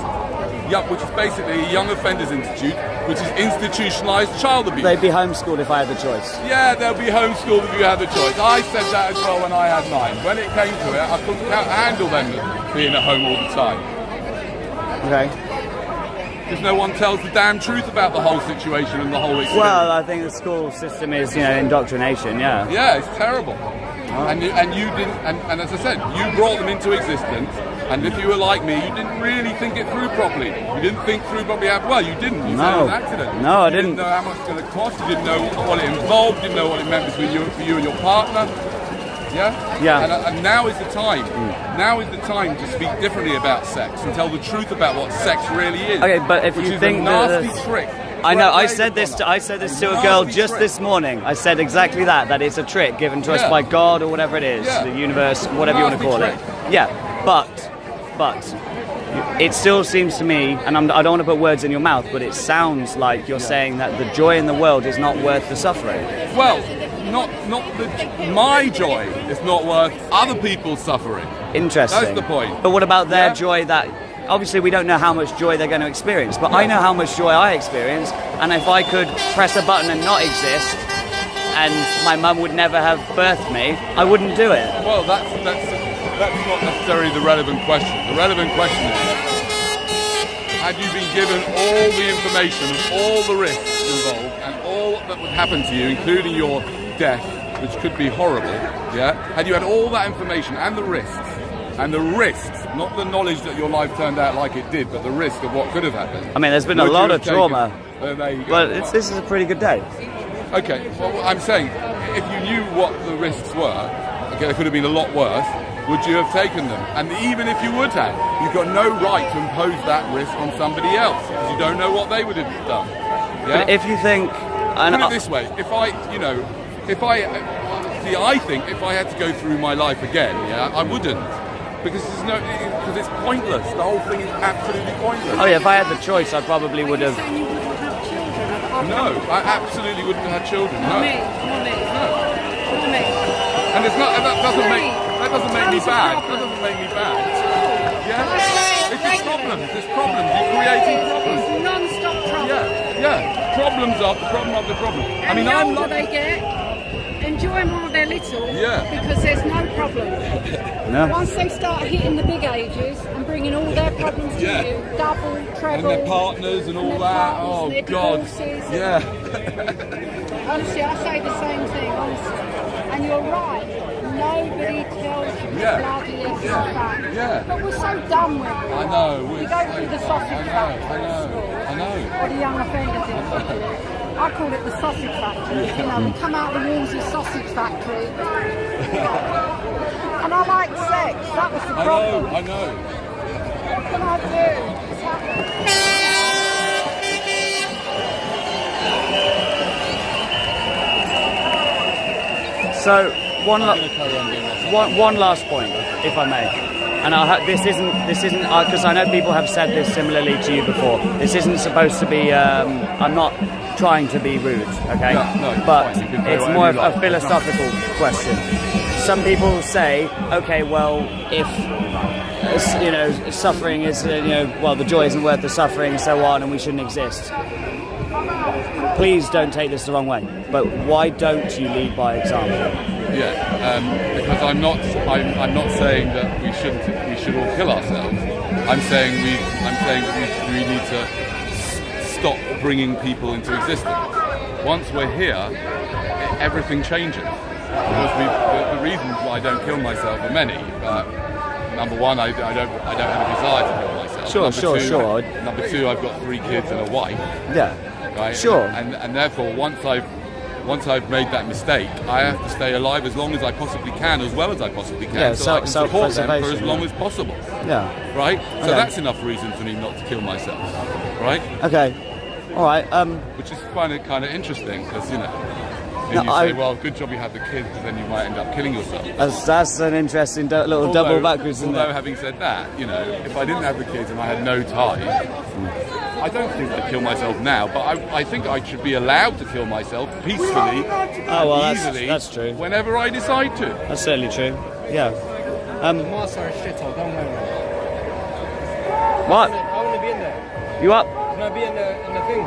Yep, which is basically a young offenders institute, which is institutionalised child abuse. They'd be homeschooled if I had the choice. Yeah, they'll be homeschooled if you had the choice. I said that as well when I had mine. When it came to it, I couldn't handle them being at home all the time. Okay. Because no one tells the damn truth about the whole situation and the whole experience. Well, I think the school system is, indoctrination. Yeah. Yeah, it's terrible. And you didn't, and as I said, you brought them into existence. And if you were like me, you didn't really think it through properly. You didn't think through properly. Well, you didn't. You said it was an accident. No, I didn't. You didn't know how much it was going to cost. You didn't know what it involved. You didn't know what it meant for you and your partner. Yeah? Yeah. And now is the time. Now is the time to speak differently about sex and tell the truth about what sex really is. Okay, but if you think a nasty trick. I know. I said this to a girl just this morning. I said exactly that it's a trick given to us by God or whatever it is, the universe, whatever you want to call it. Yeah, but it still seems to me, and I don't want to put words in your mouth, but it sounds like you're saying that the joy in the world is not worth the suffering. Well, my joy is not worth other people's suffering. Interesting. That's the point. But what about their joy that... Obviously, we don't know how much joy they're going to experience, but I know how much joy I experience, and if I could press a button and not exist, and my mum would never have birthed me, I wouldn't do it. Well, that's not necessarily the relevant question. The relevant question is, had you been given all the information and all the risks involved, and all that would happen to you, including your death, which could be horrible, had you had all that information and the risks, not the knowledge that your life turned out like it did, but the risk of what could have happened. I mean, there's been a lot of trauma, there you go. but this is a pretty good day. Okay, well, I'm saying, if you knew what the risks were, okay, they could have been a lot worse, would you have taken them? And even if you would have, you've got no right to impose that risk on somebody else, because you don't know what they would have done. Yeah? But if you think... Put it this way, I think if I had to go through my life again, I wouldn't. Because it's pointless. The whole thing is absolutely pointless. Oh yeah, if I had the choice, I probably would have... No, I absolutely wouldn't have had children. No. Not me. And it's not. That doesn't make me bad. That doesn't make me bad. Yeah. It's just problems. There's problems. You're creating problems. It's non-stop problems. Yeah. Problems after problem after problem. And the older they get, enjoy them while they're little. Yeah. Because there's no problem. No. Once they start hitting the big ages and bringing all their problems to you, double, treble, and their partners and all that. Oh God. Yeah. Honestly, I say the same thing. Honestly, and you're right. Nobody tells you bloody fact. Yeah. But we're so dumb with it. I know. We go through the sausage factory at school. I know. Or the young offenders institute. I call it the sausage factory. We come out the walls of sausage factory. And I like sex. That was the problem. I know. What can I do? It's happening. So one last point, if I may, and this isn't because I know people have said this similarly to you before. This isn't supposed to be. I'm not trying to be rude, okay? But it's more of a philosophical question. Some people say, okay, well, if suffering is, the joy isn't worth the suffering, and so on, and we shouldn't exist. Please don't take this the wrong way, but why don't you lead by example? Because I'm not saying that we should all kill ourselves. I'm saying that we need to stop bringing people into existence. Once we're here, everything changes. Because the reasons why I don't kill myself are many. Number one, I don't have a desire to kill myself. Sure. Number two, I've got 3 kids and a wife. Yeah. Right? Sure. And therefore, once I've made that mistake, I have to stay alive as long as I possibly can, as well as I possibly can, so I can support them for as long as possible. Yeah. Right? So that's enough reason for me not to kill myself. Right? Okay. All right. Which is kind of interesting because you No, you say, well, good job you had the kids, because then you might end up killing yourself. That's an interesting little double backwards, isn't it? Although, having said that, if I didn't have the kids and I had no time, I don't think I'd kill myself now, but I think I should be allowed to kill myself peacefully, easily, that's true. Whenever I decide to. That's certainly true. Yeah. The masks are a shithole, don't wear them. What? I want to be in there. You up? Can I be in the thing?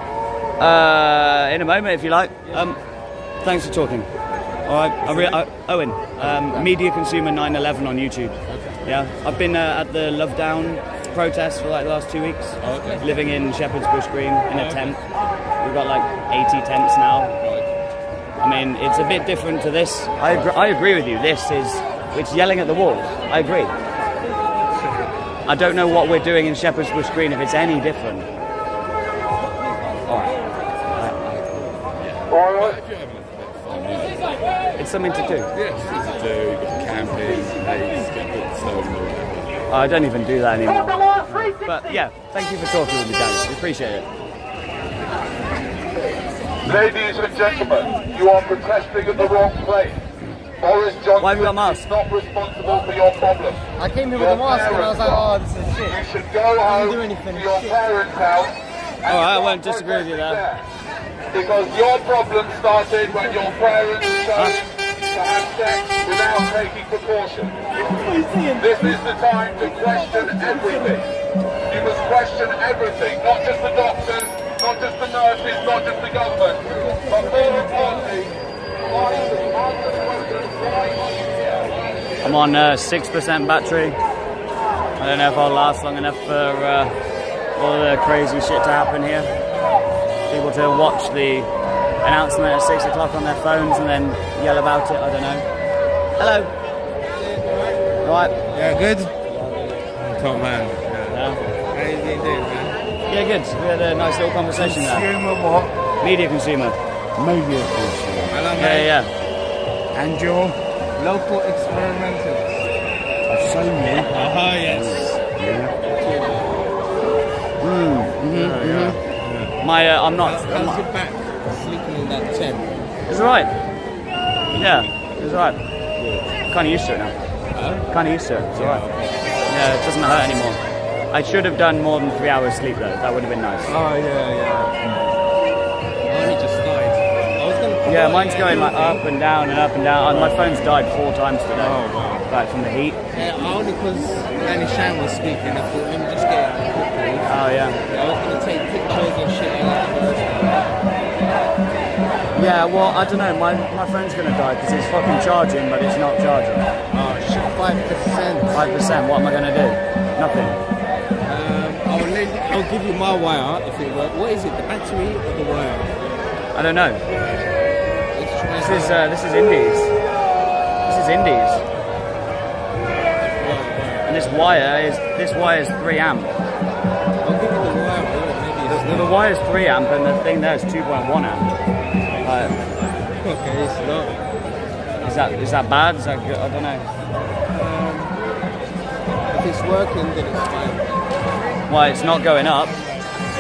In a moment, if you like. Thanks for talking. All right, Owen, Media Consumer 9/11 on YouTube. Yeah, I've been at the Love Down protest for like the last 2 weeks. Oh, okay. Living in Shepherd's Bush Green in a tent. We've got like 80 tents now. I mean, it's a bit different to this. I agree with you. It's yelling at the walls. I agree. I don't know what we're doing in Shepherd's Bush Green if it's any different. All right. It's something to do. Yes, it's to do. You've got camping, dates, get books stolen or whatever. I don't even do that anymore. But yeah, thank you for talking with me, Dan. We appreciate it. Ladies and gentlemen, you are protesting at the wrong place. Boris Johnson is not responsible for your problem. I came here with a mask and I was like, oh, this is shit. You should go home to your parents' house. Alright, I won't disagree with you there. Because your problem started when your parents chose to have sex without taking precautions. This is the time to question everything. You must question everything, not just the doctors, not just the nurses, not just the government, but more importantly, I'm on 6% battery. I don't know if I'll last long enough for all the crazy shit to happen here. People to watch the announcement at 6 o'clock on their phones and then yell about it. I don't know. Hello. All right. Yeah, good. Top man. Yeah. How you been doing, man? Yeah, good. We had a nice little conversation there. Consumer what? Media consumer. Media consumer. Hello, Yeah, yeah. And your local experimentalists. I've seen you. Yes. I'm not. How's your back? Sleeping in that tent. It's alright. Yeah, it's alright. Kind of used to it now. Kind of used to it. It's alright. Yeah, it doesn't hurt anymore. I should have done more than 3 hours sleep though. That would have been nice. Oh yeah. I only just died. I was gonna. Yeah, mine's going like up and down and up and down. My phone's died 4 times today. Oh wow. Like from the heat. Yeah, only because Danny Shan was speaking. I thought, let me just get it quickly. Oh yeah. I was gonna take pictures and shit. Yeah, well, I don't know. My phone's gonna die because it's fucking charging, but it's not charging. Oh shit, 5%. 5%. What am I gonna do? Nothing. I'll give you my wire if it works. What is it? The battery or the wire? I don't know. This is Indies. This is Indies. And this wire is 3 amp. I'll give you the wire. Maybe the wire is 3 amp and the thing there is 2.1 amp. Okay, it's not. Is that bad? Is that good? I don't know. If it's working, then it's fine. Well, it's not going up. It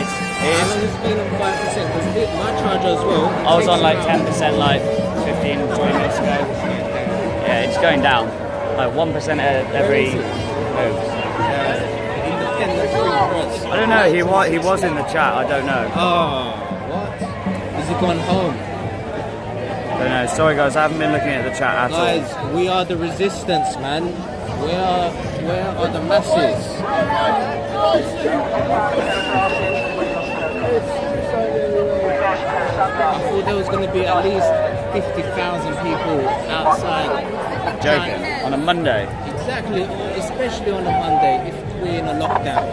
is. How long has it been on 5%? Because my charger as well. I was on like 10% like 15, 20 minutes ago. Yeah, it's going down. Like 1% every move. I don't know. He was in the chat. I don't know. Oh, what? Has he gone home? I don't know. Sorry guys, I haven't been looking at the chat at all. Guys, we are the resistance, man. Where are the masses? I thought there was going to be at least 50,000 people outside. Joking. On a Monday. Exactly, especially on a Monday if we're in a lockdown.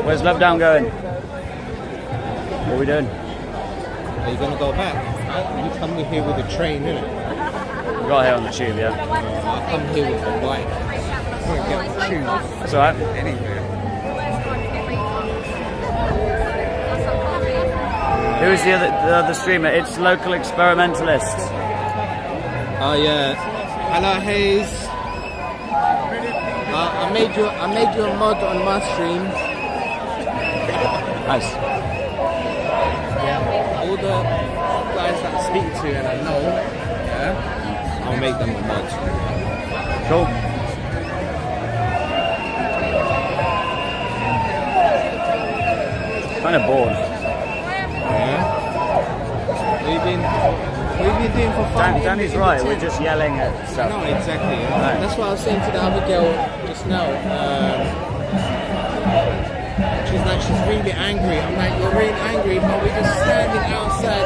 Where's Love Down going? What are we doing? Are you going to go back? You come here with a train, innit? We got here on the tube, yeah. I'll come here with a bike. That's alright. Anyway. Who's the other streamer? It's Local Experimentalists. Oh yeah. Hello Hayes. I made you a mod on my stream. Nice. Yeah, all the guys that I speak to and I know, yeah, I'll make them a mod. Cool. Kind of bored. Yeah. What have you been doing for fun? Danny's right, we're just yelling at stuff. No, exactly. Right. That's what I was saying to the other girl just now. She's like, she's really angry. I'm like, you're really angry, but we're just standing outside.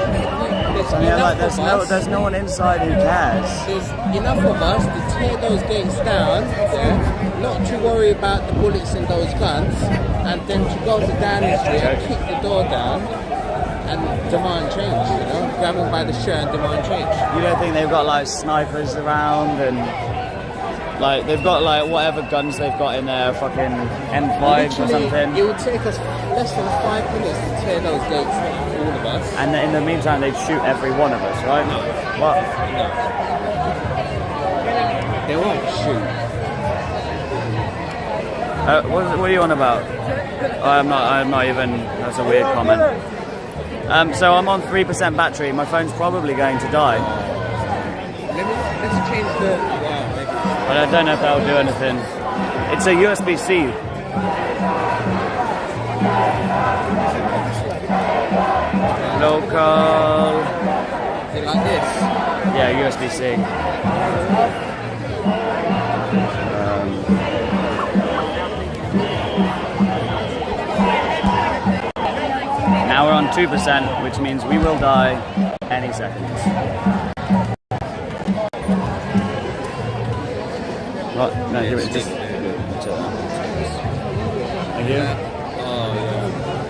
There's no one inside who cares. There's enough of us to tear those gates down, not to worry about the bullets and those guns, and then to go to Downing Street and kick the door down and demand change, you know? Grab them by the shirt and demand change. You don't think they've got like snipers around and like they've got like whatever guns they've got in there, fucking M5s or something? It would take us less than 5 minutes to tear those gates down, all of us. And in the meantime, they'd shoot every one of us, right? No. What? No. They won't shoot. What are you on about? I'm not even. That's a weird comment. So I'm on 3% battery. My phone's probably going to die. Let's change the. But I don't know if that'll do anything. It's a USB-C. Local. Is it like this? Yeah, USB-C. Now we're on 2%, which means we will die any second. What? No, you just. Thank you.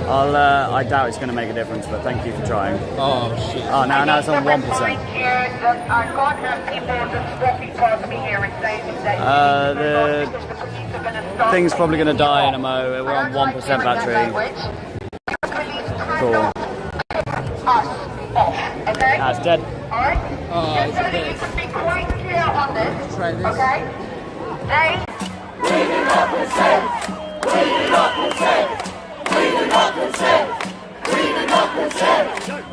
I doubt it's going to make a difference, but thank you for trying. Oh shit. Oh, now it's on 1%. The thing's probably going to die in a mo. We're on 1% battery. Cool. That's dead. Oh, it's a bit. Try this. Okay. We do not consent. We do not consent. We do not consent. We do not consent.